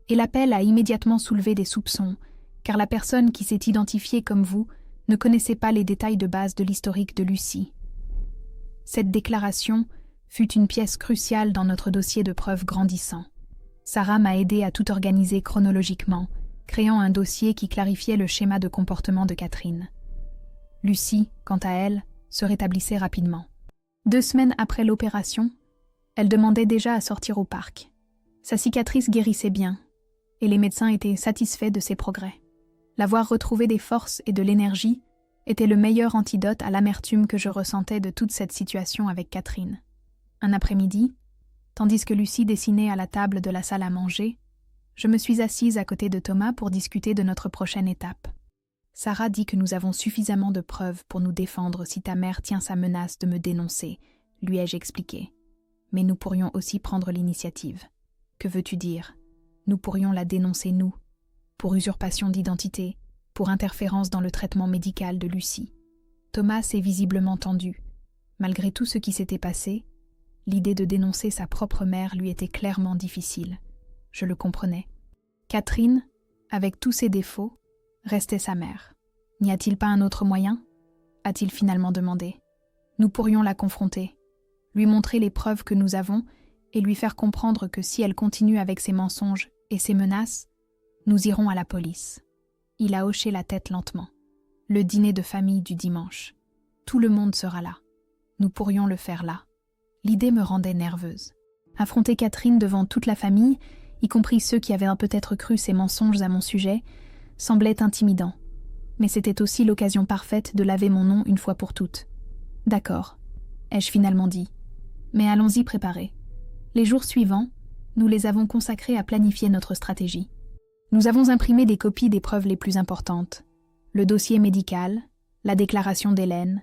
et l'appel a immédiatement soulevé des soupçons, car la personne qui s'est identifiée comme vous ne connaissait pas les détails de base de l'historique de Lucie. Cette déclaration fut une pièce cruciale dans notre dossier de preuves grandissant. Sarah m'a aidé à tout organiser chronologiquement, créant un dossier qui clarifiait le schéma de comportement de Catherine. Lucie, quant à elle, se rétablissait rapidement. 2 semaines après l'opération, elle demandait déjà à sortir au parc. Sa cicatrice guérissait bien, et les médecins étaient satisfaits de ses progrès. L'avoir retrouvé des forces et de l'énergie était le meilleur antidote à l'amertume que je ressentais de toute cette situation avec Catherine. Un après-midi, tandis que Lucie dessinait à la table de la salle à manger, je me suis assise à côté de Thomas pour discuter de notre prochaine étape. Sarah dit que nous avons suffisamment de preuves pour nous défendre si ta mère tient sa menace de me dénoncer, lui ai-je expliqué. Mais nous pourrions aussi prendre l'initiative. Que veux-tu dire? Nous pourrions la dénoncer nous, pour usurpation d'identité, pour interférence dans le traitement médical de Lucie. Thomas s'est visiblement tendu. Malgré tout ce qui s'était passé, l'idée de dénoncer sa propre mère lui était clairement difficile. Je le comprenais. Catherine, avec tous ses défauts, restait sa mère. N'y a-t-il pas un autre moyen? A-t-il finalement demandé. Nous pourrions la confronter, lui montrer les preuves que nous avons et lui faire comprendre que si elle continue avec ses mensonges et ses menaces, nous irons à la police. Il a hoché la tête lentement. Le dîner de famille du dimanche. Tout le monde sera là. Nous pourrions le faire là. L'idée me rendait nerveuse. Affronter Catherine devant toute la famille, y compris ceux qui avaient peut-être cru ses mensonges à mon sujet, semblait intimidant. Mais c'était aussi l'occasion parfaite de laver mon nom une fois pour toutes. D'accord, ai-je finalement dit. Mais allons-y préparer. Les jours suivants, nous les avons consacrés à planifier notre stratégie. Nous avons imprimé des copies des preuves les plus importantes. Le dossier médical, la déclaration d'Hélène,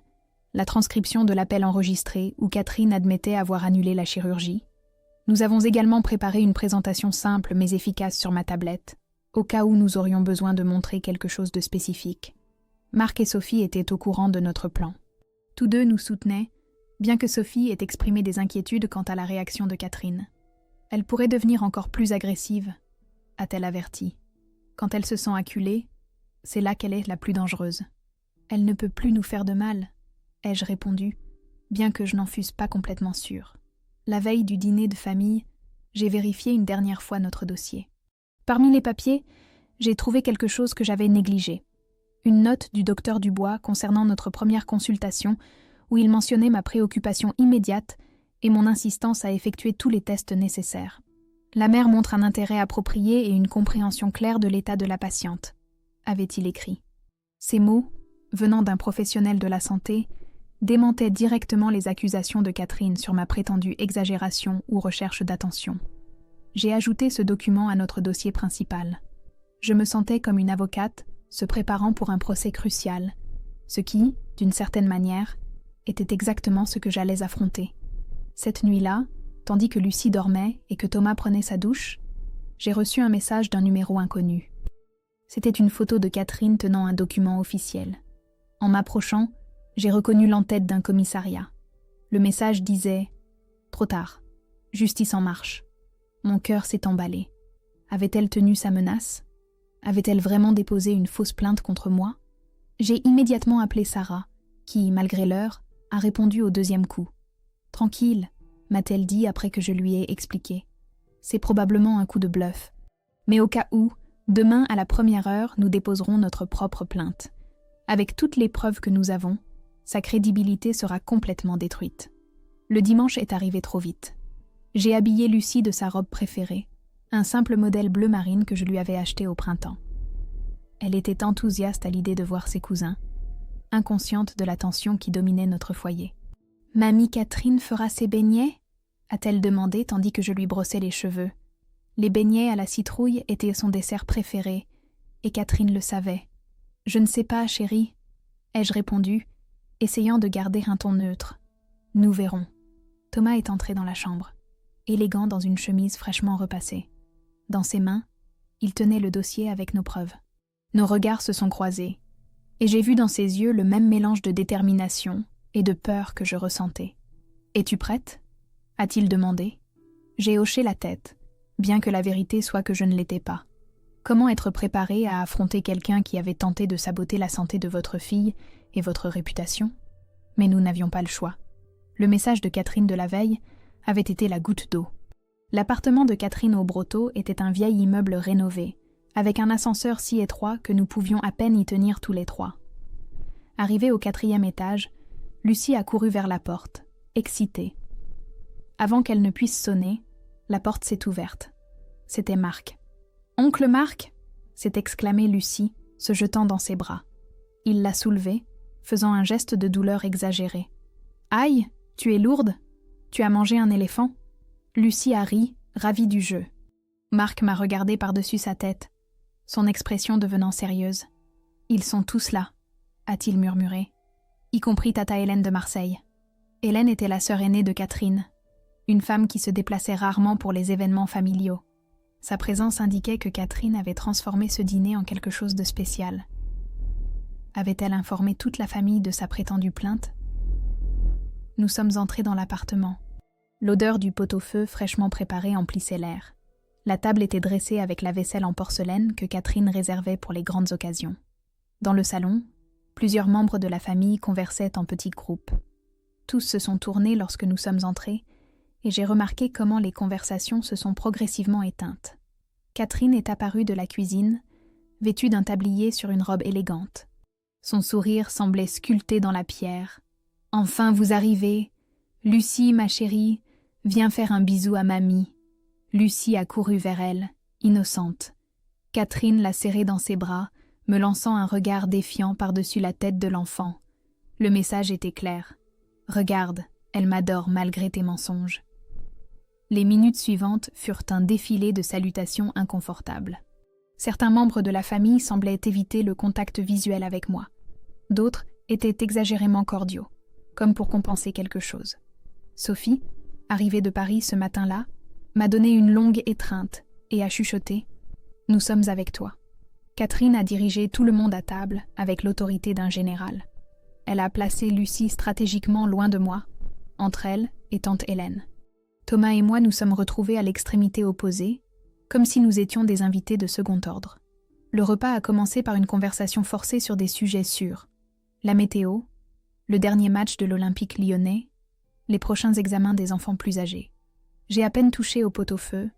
la transcription de l'appel enregistré où Catherine admettait avoir annulé la chirurgie. Nous avons également préparé une présentation simple mais efficace sur ma tablette, au cas où nous aurions besoin de montrer quelque chose de spécifique. Marc et Sophie étaient au courant de notre plan. Tous deux nous soutenaient, bien que Sophie ait exprimé des inquiétudes quant à la réaction de Catherine. Elle pourrait devenir encore plus agressive, a-t-elle averti. Quand elle se sent acculée, c'est là qu'elle est la plus dangereuse. Elle ne peut plus nous faire de mal, ai-je répondu, bien que je n'en fusse pas complètement sûre. La veille du dîner de famille, j'ai vérifié une dernière fois notre dossier. Parmi les papiers, j'ai trouvé quelque chose que j'avais négligé. une note du docteur Dubois concernant notre première consultation où il mentionnait ma préoccupation immédiate et mon insistance à effectuer tous les tests nécessaires. La mère montre un intérêt approprié et une compréhension claire de l'état de la patiente, avait-il écrit. Ces mots, venant d'un professionnel de la santé, démentaient directement les accusations de Catherine sur ma prétendue exagération ou recherche d'attention. J'ai ajouté ce document à notre dossier principal. Je me sentais comme une avocate se préparant pour un procès crucial, ce qui, d'une certaine manière, était exactement ce que j'allais affronter. Cette nuit-là, tandis que Lucie dormait et que Thomas prenait sa douche, j'ai reçu un message d'un numéro inconnu. C'était une photo de Catherine tenant un document officiel. En m'approchant, j'ai reconnu l'entête d'un commissariat. Le message disait « Trop tard. Justice en marche. » Mon cœur s'est emballé. Avait-elle tenu sa menace? Avait-elle vraiment déposé une fausse plainte contre moi? J'ai immédiatement appelé Sarah, qui, malgré l'heure, a répondu au deuxième coup. « Tranquille, m'a-t-elle dit après que je lui ai expliqué. C'est probablement un coup de bluff. Mais au cas où, demain à la première heure, nous déposerons notre propre plainte. Avec toutes les preuves que nous avons, sa crédibilité sera complètement détruite. » Le dimanche est arrivé trop vite. J'ai habillé Lucie de sa robe préférée, un simple modèle bleu marine que je lui avais acheté au printemps. Elle était enthousiaste à l'idée de voir ses cousins, inconsciente de la tension qui dominait notre foyer. « Mamie Catherine fera ses beignets ?» a-t-elle demandé tandis que je lui brossais les cheveux. Les beignets à la citrouille étaient son dessert préféré, et Catherine le savait. « Je ne sais pas, chérie, » ai-je répondu, essayant de garder un ton neutre. « Nous verrons. » Thomas est entré dans la chambre, élégant dans une chemise fraîchement repassée. Dans ses mains, il tenait le dossier avec nos preuves. Nos regards se sont croisés, et j'ai vu dans ses yeux le même mélange de détermination et de peur que je ressentais. « Es-tu prête ?» a-t-il demandé. J'ai hoché la tête, bien que la vérité soit que je ne l'étais pas. Comment être préparée à affronter quelqu'un qui avait tenté de saboter la santé de votre fille et votre réputation? Mais nous n'avions pas le choix. Le message de Catherine de la veille avait été la goutte d'eau. L'appartement de Catherine au Brotteaux était un vieil immeuble rénové, avec un ascenseur si étroit que nous pouvions à peine y tenir tous les trois. Arrivée au 4e étage, Lucie a couru vers la porte, excitée. Avant qu'elle ne puisse sonner, la porte s'est ouverte. C'était Marc. « Oncle Marc !» s'est exclamée Lucie, se jetant dans ses bras. Il l'a soulevée, faisant un geste de douleur exagéré. « Aïe, tu es lourde? Tu as mangé un éléphant ?» Lucie a ri, ravie du jeu. Marc m'a regardé par-dessus sa tête, son expression devenant sérieuse. « Ils sont tous là, » a-t-il murmuré, y compris tata Hélène de Marseille. Hélène était la sœur aînée de Catherine, une femme qui se déplaçait rarement pour les événements familiaux. Sa présence indiquait que Catherine avait transformé ce dîner en quelque chose de spécial. Avait-elle informé toute la famille de sa prétendue plainte? Nous sommes entrés dans l'appartement. L'odeur du pot-au-feu fraîchement préparé emplissait l'air. La table était dressée avec la vaisselle en porcelaine que Catherine réservait pour les grandes occasions. Dans le salon, plusieurs membres de la famille conversaient en petits groupes. Tous se sont tournés lorsque nous sommes entrés, et j'ai remarqué comment les conversations se sont progressivement éteintes. Catherine est apparue de la cuisine, vêtue d'un tablier sur une robe élégante. Son sourire semblait sculpté dans la pierre. « Enfin, vous arrivez. Lucie, ma chérie, viens faire un bisou à mamie. » Lucie a couru vers elle, innocente. Catherine l'a serrée dans ses bras, me lançant un regard défiant par-dessus la tête de l'enfant. Le message était clair. « Regarde, elle m'adore malgré tes mensonges. » Les minutes suivantes furent un défilé de salutations inconfortables. Certains membres de la famille semblaient éviter le contact visuel avec moi. D'autres étaient exagérément cordiaux, comme pour compenser quelque chose. Sophie, arrivée de Paris ce matin-là, m'a donné une longue étreinte et a chuchoté « Nous sommes avec toi ». Catherine a dirigé tout le monde à table avec l'autorité d'un général. Elle a placé Lucie stratégiquement loin de moi, entre elle et tante Hélène. Thomas et moi nous sommes retrouvés à l'extrémité opposée, comme si nous étions des invités de second ordre. Le repas a commencé par une conversation forcée sur des sujets sûrs. La météo, le dernier match de l'Olympique lyonnais, les prochains examens des enfants plus âgés. J'ai à peine touché au pot-au-feu,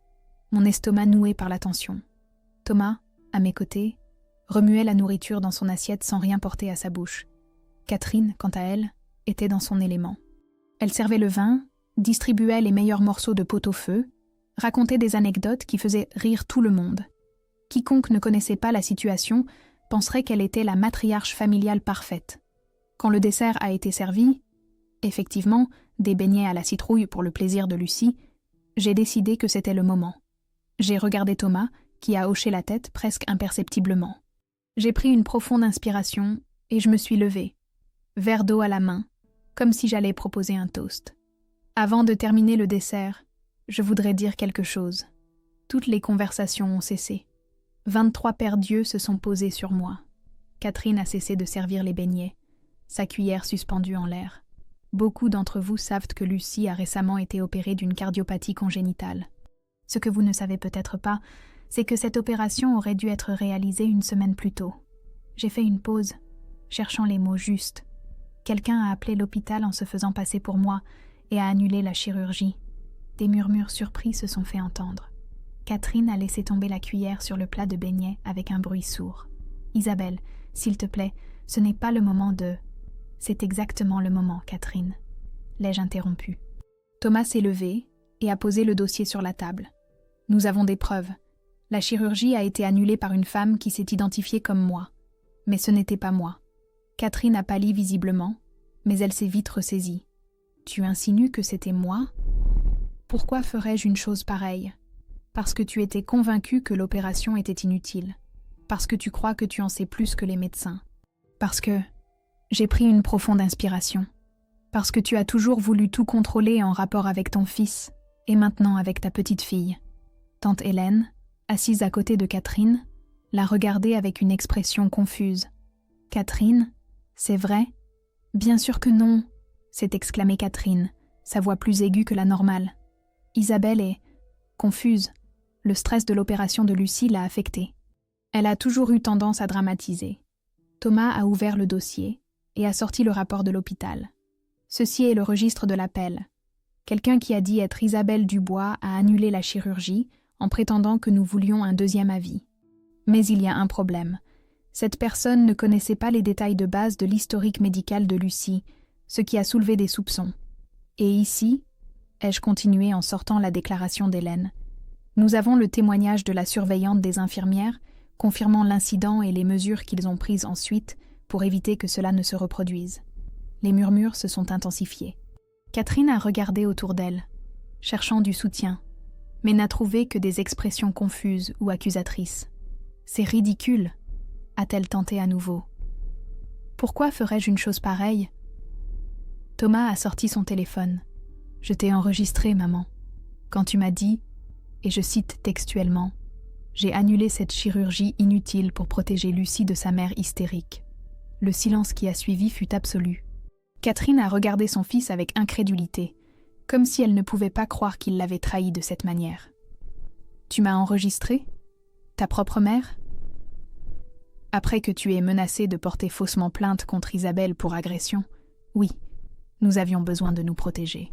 mon estomac noué par la tension. Thomas, à mes côtés, remuait la nourriture dans son assiette sans rien porter à sa bouche. Catherine, quant à elle, était dans son élément. Elle servait le vin, distribuait les meilleurs morceaux de pot-au-feu, racontait des anecdotes qui faisaient rire tout le monde. Quiconque ne connaissait pas la situation penserait qu'elle était la matriarche familiale parfaite. Quand le dessert a été servi, effectivement, des beignets à la citrouille pour le plaisir de Lucie, j'ai décidé que c'était le moment. J'ai regardé Thomas, qui a hoché la tête presque imperceptiblement. J'ai pris une profonde inspiration et je me suis levée, verre d'eau à la main, comme si j'allais proposer un toast. Avant de terminer le dessert, je voudrais dire quelque chose. Toutes les conversations ont cessé. 23 paires d'yeux se sont posés sur moi. Catherine a cessé de servir les beignets, sa cuillère suspendue en l'air. Beaucoup d'entre vous savent que Lucie a récemment été opérée d'une cardiopathie congénitale. Ce que vous ne savez peut-être pas, c'est que cette opération aurait dû être réalisée une semaine plus tôt. J'ai fait une pause, cherchant les mots justes. Quelqu'un a appelé l'hôpital en se faisant passer pour moi et a annulé la chirurgie. Des murmures surpris se sont fait entendre. Catherine a laissé tomber la cuillère sur le plat de beignets avec un bruit sourd. « Isabelle, s'il te plaît, ce n'est pas le moment de... » « C'est exactement le moment, Catherine. » L'ai-je interrompu. Thomas s'est levé et a posé le dossier sur la table. « Nous avons des preuves. La chirurgie a été annulée par une femme qui s'est identifiée comme moi. Mais ce n'était pas moi. » Catherine a pâli visiblement, mais elle s'est vite ressaisie. « Tu insinues que c'était moi ? Pourquoi ferais-je une chose pareille ? Parce que tu étais convaincue que l'opération était inutile. Parce que tu crois que tu en sais plus que les médecins. Parce que... » J'ai pris une profonde inspiration. Parce que tu as toujours voulu tout contrôler en rapport avec ton fils, et maintenant avec ta petite fille. Tante Hélène, assise à côté de Catherine, l'a regardée avec une expression confuse. « Catherine, c'est vrai ? » « Bien sûr que non !» s'est exclamée Catherine, sa voix plus aiguë que la normale. Isabelle est confuse. Le stress de l'opération de Lucie l'a affectée. Elle a toujours eu tendance à dramatiser. Thomas a ouvert le dossier et a sorti le rapport de l'hôpital. Ceci est le registre de l'appel. Quelqu'un qui a dit être Isabelle Dubois a annulé la chirurgie en prétendant que nous voulions un deuxième avis. Mais il y a un problème. Cette personne ne connaissait pas les détails de base de l'historique médical de Lucie, ce qui a soulevé des soupçons. Et ici, ai-je continué en sortant la déclaration d'Hélène, nous avons le témoignage de la surveillante des infirmières confirmant l'incident et les mesures qu'ils ont prises ensuite pour éviter que cela ne se reproduise. Les murmures se sont intensifiés. Catherine a regardé autour d'elle, cherchant du soutien, mais n'a trouvé que des expressions confuses ou accusatrices. « C'est ridicule !» a-t-elle tenté à nouveau. « Pourquoi ferais-je une chose pareille ?» Thomas a sorti son téléphone. « Je t'ai enregistré, maman. Quand tu m'as dit, et je cite textuellement, « J'ai annulé cette chirurgie inutile pour protéger Lucie de sa mère hystérique. » Le silence qui a suivi fut absolu. Catherine a regardé son fils avec incrédulité, comme si elle ne pouvait pas croire qu'il l'avait trahie de cette manière. « Tu m'as enregistré ? Ta propre mère ? Après que tu aies menacé de porter faussement plainte contre Isabelle pour agression, oui, nous avions besoin de nous protéger. »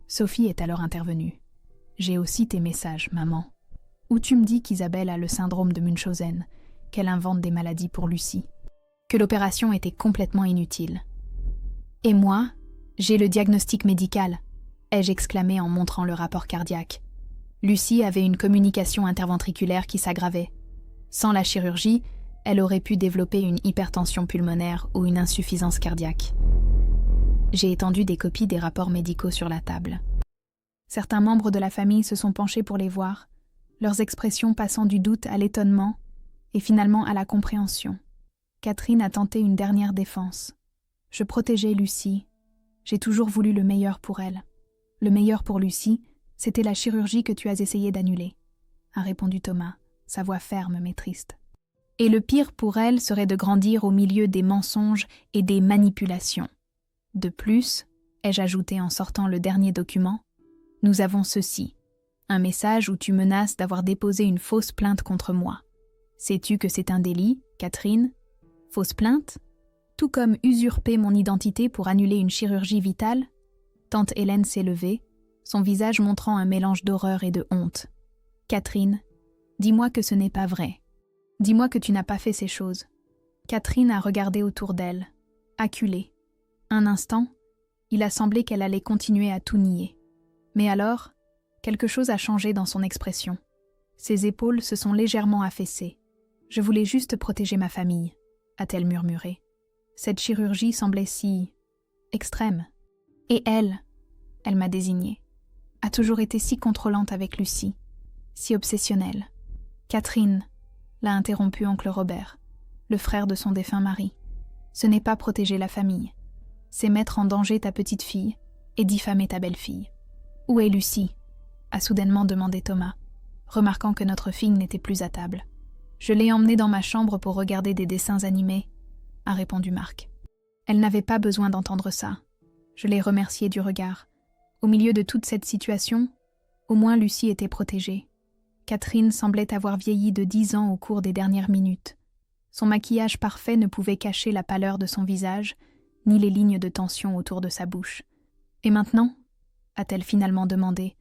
Sophie est alors intervenue. « J'ai aussi tes messages, maman. Où tu me dis qu'Isabelle a le syndrome de Munchausen, qu'elle invente des maladies pour Lucie, que l'opération était complètement inutile. Et moi, j'ai le diagnostic médical, ai-je exclamé en montrant le rapport cardiaque. Lucie avait une communication interventriculaire qui s'aggravait. Sans la chirurgie, elle aurait pu développer une hypertension pulmonaire ou une insuffisance cardiaque. J'ai étendu des copies des rapports médicaux sur la table. Certains membres de la famille se sont penchés pour les voir, leurs expressions passant du doute à l'étonnement et finalement à la compréhension. Catherine a tenté une dernière défense. Je protégeais Lucie. J'ai toujours voulu le meilleur pour elle. Le meilleur pour Lucie, c'était la chirurgie que tu as essayé d'annuler, a répondu Thomas, sa voix ferme mais triste. Et le pire pour elle serait de grandir au milieu des mensonges et des manipulations. De plus, ai-je ajouté en sortant le dernier document, nous avons ceci, un message où tu menaces d'avoir déposé une fausse plainte contre moi. Sais-tu que c'est un délit, Catherine ? Fausse plainte ? Tout comme usurper mon identité pour annuler une chirurgie vitale ? Tante Hélène s'est levée, son visage montrant un mélange d'horreur et de honte. Catherine, dis-moi que ce n'est pas vrai. Dis-moi que tu n'as pas fait ces choses. Catherine a regardé autour d'elle, acculée. Un instant, il a semblé qu'elle allait continuer à tout nier. Mais alors, quelque chose a changé dans son expression. Ses épaules se sont légèrement affaissées. « Je voulais juste protéger ma famille », a-t-elle murmuré. Cette chirurgie semblait si extrême. Et elle m'a désignée, a toujours été si contrôlante avec Lucie, si obsessionnelle. Catherine, l'a interrompu oncle Robert, le frère de son défunt mari. Ce n'est pas protéger la famille, c'est mettre en danger ta petite fille et diffamer ta belle-fille. Où est Lucie ? A soudainement demandé Thomas, remarquant que notre fille n'était plus à table. Je l'ai emmenée dans ma chambre pour regarder des dessins animés, a répondu Marc. Elle n'avait pas besoin d'entendre ça. Je l'ai remerciée du regard. Au milieu de toute cette situation, au moins Lucie était protégée. Catherine semblait avoir vieilli de 10 ans au cours des dernières minutes. Son maquillage parfait ne pouvait cacher la pâleur de son visage, ni les lignes de tension autour de sa bouche. « Et maintenant » a-t-elle finalement demandé,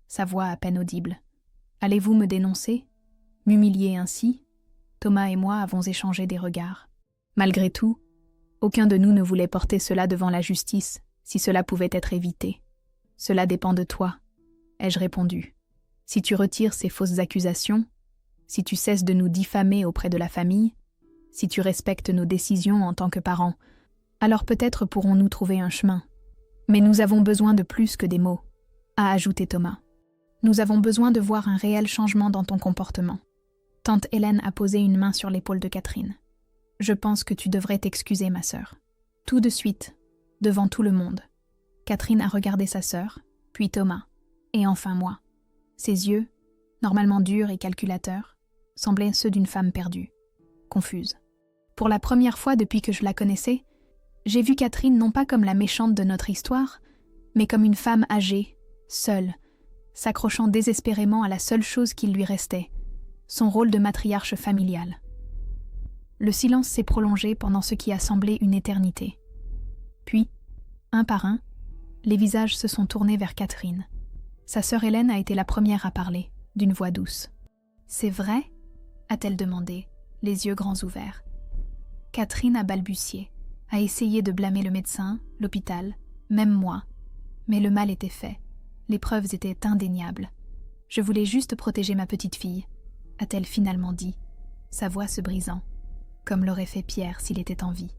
sa voix à peine audible. « Allez-vous me dénoncer ? M'humilier ainsi ?» Thomas et moi avons échangé des regards. Malgré tout, aucun de nous ne voulait porter cela devant la justice, si cela pouvait être évité. « Cela dépend de toi », ai-je répondu. « Si tu retires ces fausses accusations, si tu cesses de nous diffamer auprès de la famille, si tu respectes nos décisions en tant que parents, alors peut-être pourrons-nous trouver un chemin. Mais nous avons besoin de plus que des mots, » a ajouté Thomas. « Nous avons besoin de voir un réel changement dans ton comportement. » Tante Hélène a posé une main sur l'épaule de Catherine. « Je pense que tu devrais t'excuser, ma sœur. » Tout de suite, devant tout le monde. Catherine a regardé sa sœur, puis Thomas, et enfin moi. Ses yeux, normalement durs et calculateurs, semblaient ceux d'une femme perdue, confuse. Pour la première fois depuis que je la connaissais, j'ai vu Catherine non pas comme la méchante de notre histoire, mais comme une femme âgée, seule, s'accrochant désespérément à la seule chose qui lui restait, son rôle de matriarche familiale. Le silence s'est prolongé pendant ce qui a semblé une éternité. Puis, un par un, les visages se sont tournés vers Catherine. Sa sœur Hélène a été la première à parler, d'une voix douce. « C'est vrai ?» a-t-elle demandé, les yeux grands ouverts. Catherine a balbutié, a essayé de blâmer le médecin, l'hôpital, même moi. Mais le mal était fait. Les preuves étaient indéniables. « Je voulais juste protéger ma petite fille », a-t-elle finalement dit, sa voix se brisant, comme l'aurait fait Pierre s'il était en vie.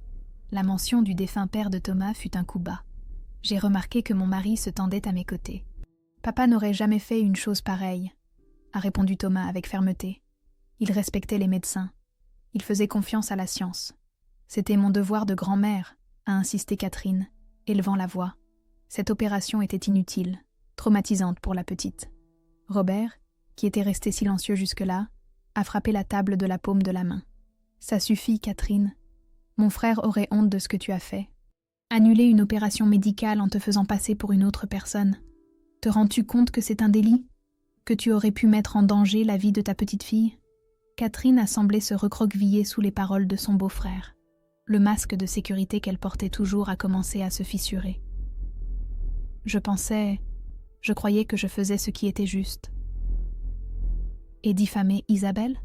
La mention du défunt père de Thomas fut un coup bas. J'ai remarqué que mon mari se tendait à mes côtés. « Papa n'aurait jamais fait une chose pareille », a répondu Thomas avec fermeté. Il respectait les médecins. Il faisait confiance à la science. « C'était mon devoir de grand-mère », a insisté Catherine, élevant la voix. Cette opération était inutile, traumatisante pour la petite. Robert, qui était resté silencieux jusque-là, a frappé la table de la paume de la main. « Ça suffit, Catherine. Mon frère aurait honte de ce que tu as fait. Annuler une opération médicale en te faisant passer pour une autre personne. Te rends-tu compte que c'est un délit ? Que tu aurais pu mettre en danger la vie de ta petite fille ?» Catherine a semblé se recroqueviller sous les paroles de son beau-frère. Le masque de sécurité qu'elle portait toujours a commencé à se fissurer. « Je croyais que je faisais ce qui était juste. » « Et diffamer Isabelle ?»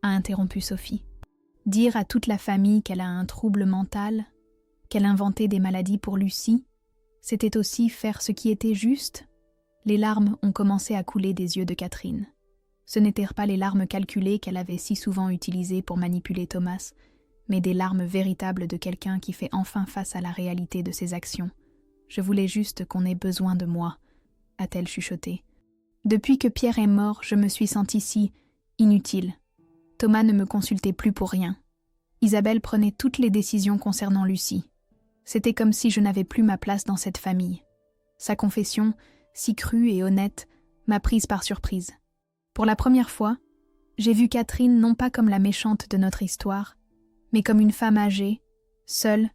a interrompu Sophie. « Dire à toute la famille qu'elle a un trouble mental, qu'elle inventait des maladies pour Lucie, c'était aussi faire ce qui était juste ?» Les larmes ont commencé à couler des yeux de Catherine. Ce n'étaient pas les larmes calculées qu'elle avait si souvent utilisées pour manipuler Thomas, mais des larmes véritables de quelqu'un qui fait enfin face à la réalité de ses actions. « Je voulais juste qu'on ait besoin de moi », a-t-elle chuchoté. « Depuis que Pierre est mort, je me suis sentie si inutile. Thomas ne me consultait plus pour rien. Isabelle prenait toutes les décisions concernant Lucie. C'était comme si je n'avais plus ma place dans cette famille. » Sa confession, si crue et honnête, m'a prise par surprise. Pour la première fois, j'ai vu Catherine non pas comme la méchante de notre histoire, mais comme une femme âgée, seule,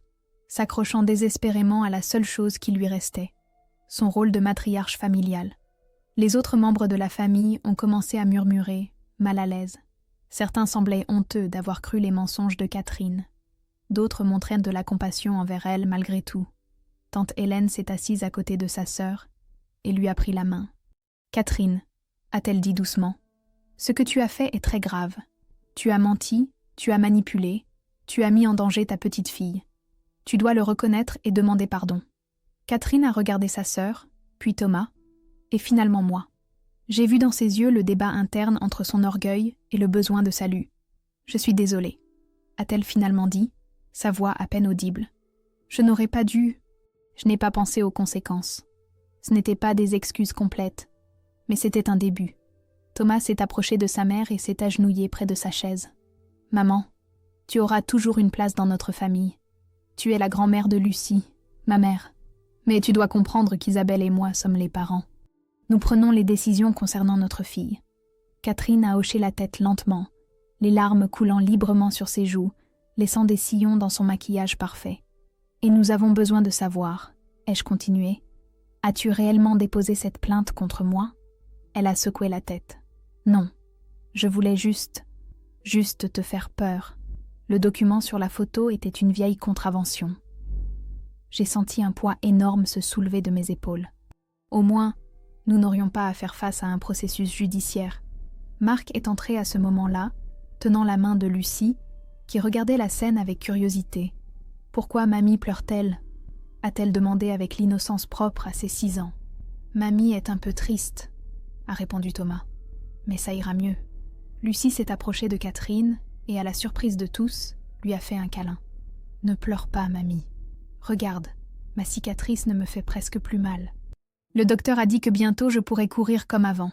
s'accrochant désespérément à la seule chose qui lui restait, son rôle de matriarche familiale. Les autres membres de la famille ont commencé à murmurer, mal à l'aise. Certains semblaient honteux d'avoir cru les mensonges de Catherine. D'autres montraient de la compassion envers elle malgré tout. Tante Hélène s'est assise à côté de sa sœur et lui a pris la main. « Catherine, a-t-elle dit doucement, ce que tu as fait est très grave. Tu as menti, tu as manipulé, tu as mis en danger ta petite fille. Tu dois le reconnaître et demander pardon. » Catherine a regardé sa sœur, puis Thomas, et finalement moi. J'ai vu dans ses yeux le débat interne entre son orgueil et le besoin de salut. « Je suis désolée », a-t-elle finalement dit, sa voix à peine audible. « Je n'aurais pas dû... Je n'ai pas pensé aux conséquences. Ce n'étaient pas des excuses complètes, mais c'était un début. » Thomas s'est approché de sa mère et s'est agenouillé près de sa chaise. « Maman, tu auras toujours une place dans notre famille. Tu es la grand-mère de Lucie, ma mère. Mais tu dois comprendre qu'Isabelle et moi sommes les parents. Nous prenons les décisions concernant notre fille. » Catherine a hoché la tête lentement, les larmes coulant librement sur ses joues, laissant des sillons dans son maquillage parfait. « Et nous avons besoin de savoir, » ai-je continué. « As-tu réellement déposé cette plainte contre moi ?» Elle a secoué la tête. « Non, je voulais juste te faire peur. Le document sur la photo était une vieille contravention. » J'ai senti un poids énorme se soulever de mes épaules. Au moins, nous n'aurions pas à faire face à un processus judiciaire. Marc est entré à ce moment-là, tenant la main de Lucie, qui regardait la scène avec curiosité. « Pourquoi mamie pleure-t-elle » a-t-elle demandé avec l'innocence propre à ses 6 ans. « Mamie est un peu triste », a répondu Thomas. « Mais ça ira mieux. » Lucie s'est approchée de Catherine et, à la surprise de tous, lui a fait un câlin. « Ne pleure pas, mamie. Regarde, ma cicatrice ne me fait presque plus mal. » Le docteur a dit que bientôt je pourrais courir comme avant.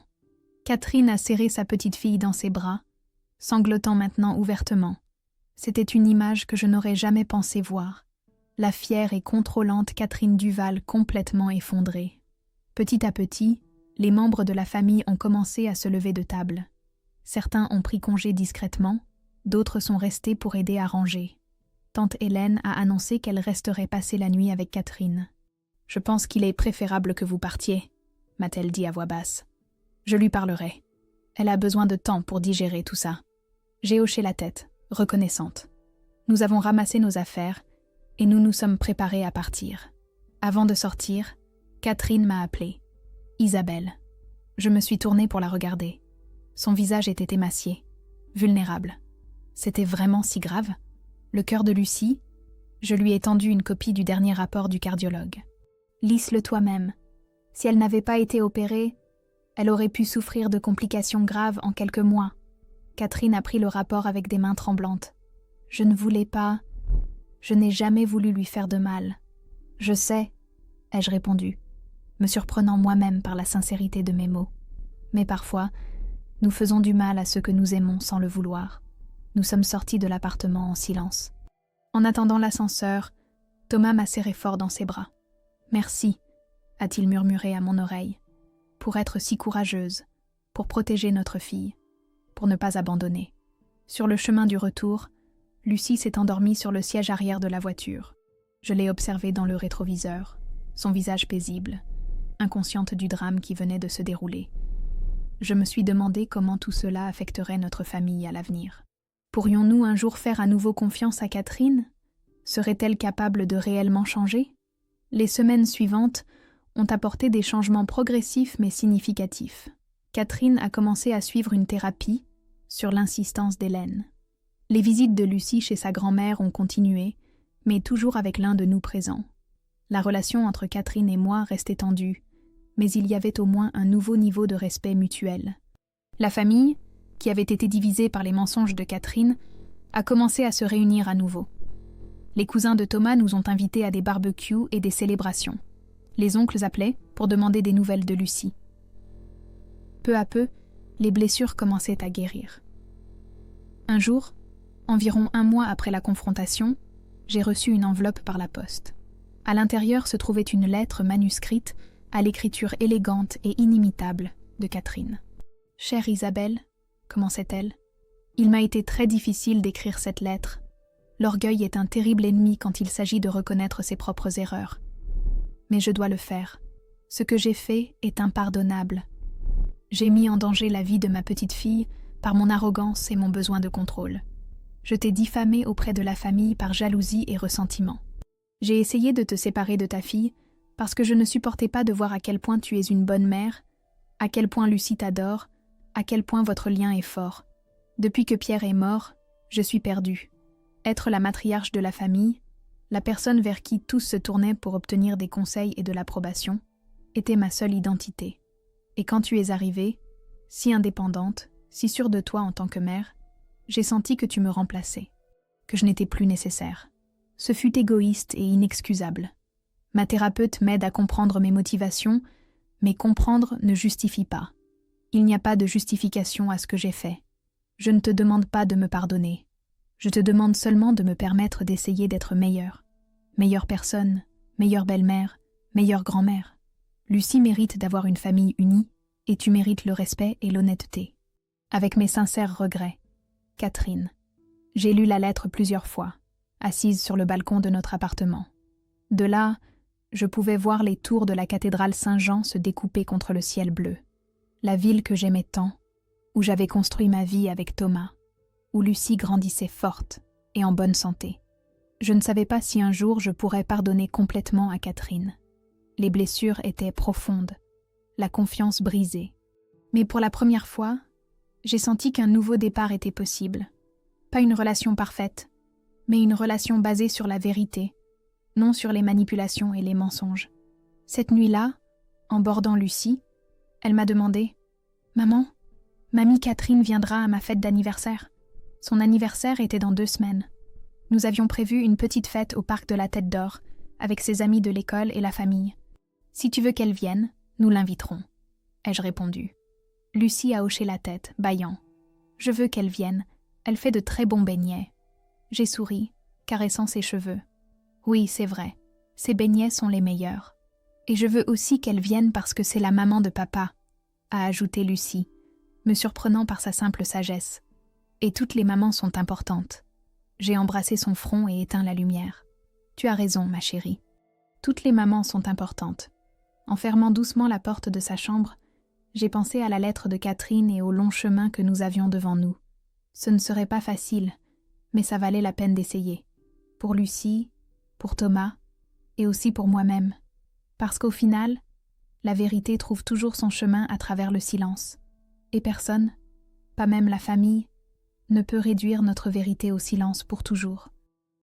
Catherine a serré sa petite fille dans ses bras, sanglotant maintenant ouvertement. C'était une image que je n'aurais jamais pensé voir. La fière et contrôlante Catherine Duval complètement effondrée. Petit à petit, les membres de la famille ont commencé à se lever de table. Certains ont pris congé discrètement, d'autres sont restés pour aider à ranger. Tante Hélène a annoncé qu'elle resterait passer la nuit avec Catherine. « Je pense qu'il est préférable que vous partiez », m'a-t-elle dit à voix basse. « Je lui parlerai. Elle a besoin de temps pour digérer tout ça. » J'ai hoché la tête, reconnaissante. Nous avons ramassé nos affaires et nous nous sommes préparés à partir. Avant de sortir, Catherine m'a appelée. « Isabelle. » Je me suis tournée pour la regarder. Son visage était émacié, vulnérable. C'était vraiment si grave ? Le cœur de Lucie, je lui ai tendu une copie du dernier rapport du cardiologue. « Lis-le toi-même. Si elle n'avait pas été opérée, elle aurait pu souffrir de complications graves en quelques mois. » Catherine a pris le rapport avec des mains tremblantes. « Je ne voulais pas. Je n'ai jamais voulu lui faire de mal. »« Je sais, » ai-je répondu, me surprenant moi-même par la sincérité de mes mots. Mais parfois, nous faisons du mal à ceux que nous aimons sans le vouloir. Nous sommes sortis de l'appartement en silence. En attendant l'ascenseur, Thomas m'a serré fort dans ses bras. « Merci, » a-t-il murmuré à mon oreille, « pour être si courageuse, pour protéger notre fille, pour ne pas abandonner. » Sur le chemin du retour, Lucie s'est endormie sur le siège arrière de la voiture. Je l'ai observée dans le rétroviseur, son visage paisible, inconsciente du drame qui venait de se dérouler. Je me suis demandé comment tout cela affecterait notre famille à l'avenir. Pourrions-nous un jour faire à nouveau confiance à Catherine ? Serait-elle capable de réellement changer ? Les semaines suivantes ont apporté des changements progressifs mais significatifs. Catherine a commencé à suivre une thérapie sur l'insistance d'Hélène. Les visites de Lucie chez sa grand-mère ont continué, mais toujours avec l'un de nous présent. La relation entre Catherine et moi restait tendue, mais il y avait au moins un nouveau niveau de respect mutuel. La famille, qui avait été divisée par les mensonges de Catherine, a commencé à se réunir à nouveau. Les cousins de Thomas nous ont invités à des barbecues et des célébrations. Les oncles appelaient pour demander des nouvelles de Lucie. Peu à peu, les blessures commençaient à guérir. Un jour, environ 1 mois après la confrontation, j'ai reçu une enveloppe par la poste. À l'intérieur se trouvait une lettre manuscrite à l'écriture élégante et inimitable de Catherine. « Chère Isabelle », commençait-elle, « il m'a été très difficile d'écrire cette lettre. L'orgueil est un terrible ennemi quand il s'agit de reconnaître ses propres erreurs. Mais je dois le faire. Ce que j'ai fait est impardonnable. J'ai mis en danger la vie de ma petite fille par mon arrogance et mon besoin de contrôle. Je t'ai diffamé auprès de la famille par jalousie et ressentiment. J'ai essayé de te séparer de ta fille parce que je ne supportais pas de voir à quel point tu es une bonne mère, à quel point Lucie t'adore, à quel point votre lien est fort. Depuis que Pierre est mort, je suis perdue. Être la matriarche de la famille, la personne vers qui tous se tournaient pour obtenir des conseils et de l'approbation, était ma seule identité. Et quand tu es arrivée, si indépendante, si sûre de toi en tant que mère, j'ai senti que tu me remplaçais, que je n'étais plus nécessaire. Ce fut égoïste et inexcusable. Ma thérapeute m'aide à comprendre mes motivations, mais comprendre ne justifie pas. Il n'y a pas de justification à ce que j'ai fait. Je ne te demande pas de me pardonner. Je te demande seulement de me permettre d'essayer d'être meilleure. Meilleure personne, meilleure belle-mère, meilleure grand-mère. Lucie mérite d'avoir une famille unie, et tu mérites le respect et l'honnêteté. Avec mes sincères regrets. Catherine. J'ai lu la lettre plusieurs fois, assise sur le balcon de notre appartement. De là, je pouvais voir les tours de la cathédrale Saint-Jean se découper contre le ciel bleu. La ville que j'aimais tant, où j'avais construit ma vie avec Thomas, où Lucie grandissait forte et en bonne santé. Je ne savais pas si un jour je pourrais pardonner complètement à Catherine. Les blessures étaient profondes, la confiance brisée. Mais pour la première fois, j'ai senti qu'un nouveau départ était possible. Pas une relation parfaite, mais une relation basée sur la vérité, non sur les manipulations et les mensonges. Cette nuit-là, en bordant Lucie, elle m'a demandé « Maman, mamie Catherine viendra à ma fête d'anniversaire. » Son anniversaire était dans 2 semaines. Nous avions prévu une petite fête au parc de la Tête d'Or, avec ses amis de l'école et la famille. « Si tu veux qu'elle vienne, nous l'inviterons. » ai-je répondu. Lucie a hoché la tête, bâillant. « Je veux qu'elle vienne, elle fait de très bons beignets. » J'ai souri, caressant ses cheveux. « Oui, c'est vrai, ses beignets sont les meilleurs. Et je veux aussi qu'elle vienne parce que c'est la maman de papa, » a ajouté Lucie, me surprenant par sa simple sagesse. Et toutes les mamans sont importantes. J'ai embrassé son front et éteint la lumière. Tu as raison, ma chérie. Toutes les mamans sont importantes. En fermant doucement la porte de sa chambre, j'ai pensé à la lettre de Catherine et au long chemin que nous avions devant nous. Ce ne serait pas facile, mais ça valait la peine d'essayer. Pour Lucie, pour Thomas, et aussi pour moi-même. Parce qu'au final, la vérité trouve toujours son chemin à travers le silence. Et personne, pas même la famille, ne peut réduire notre vérité au silence pour toujours.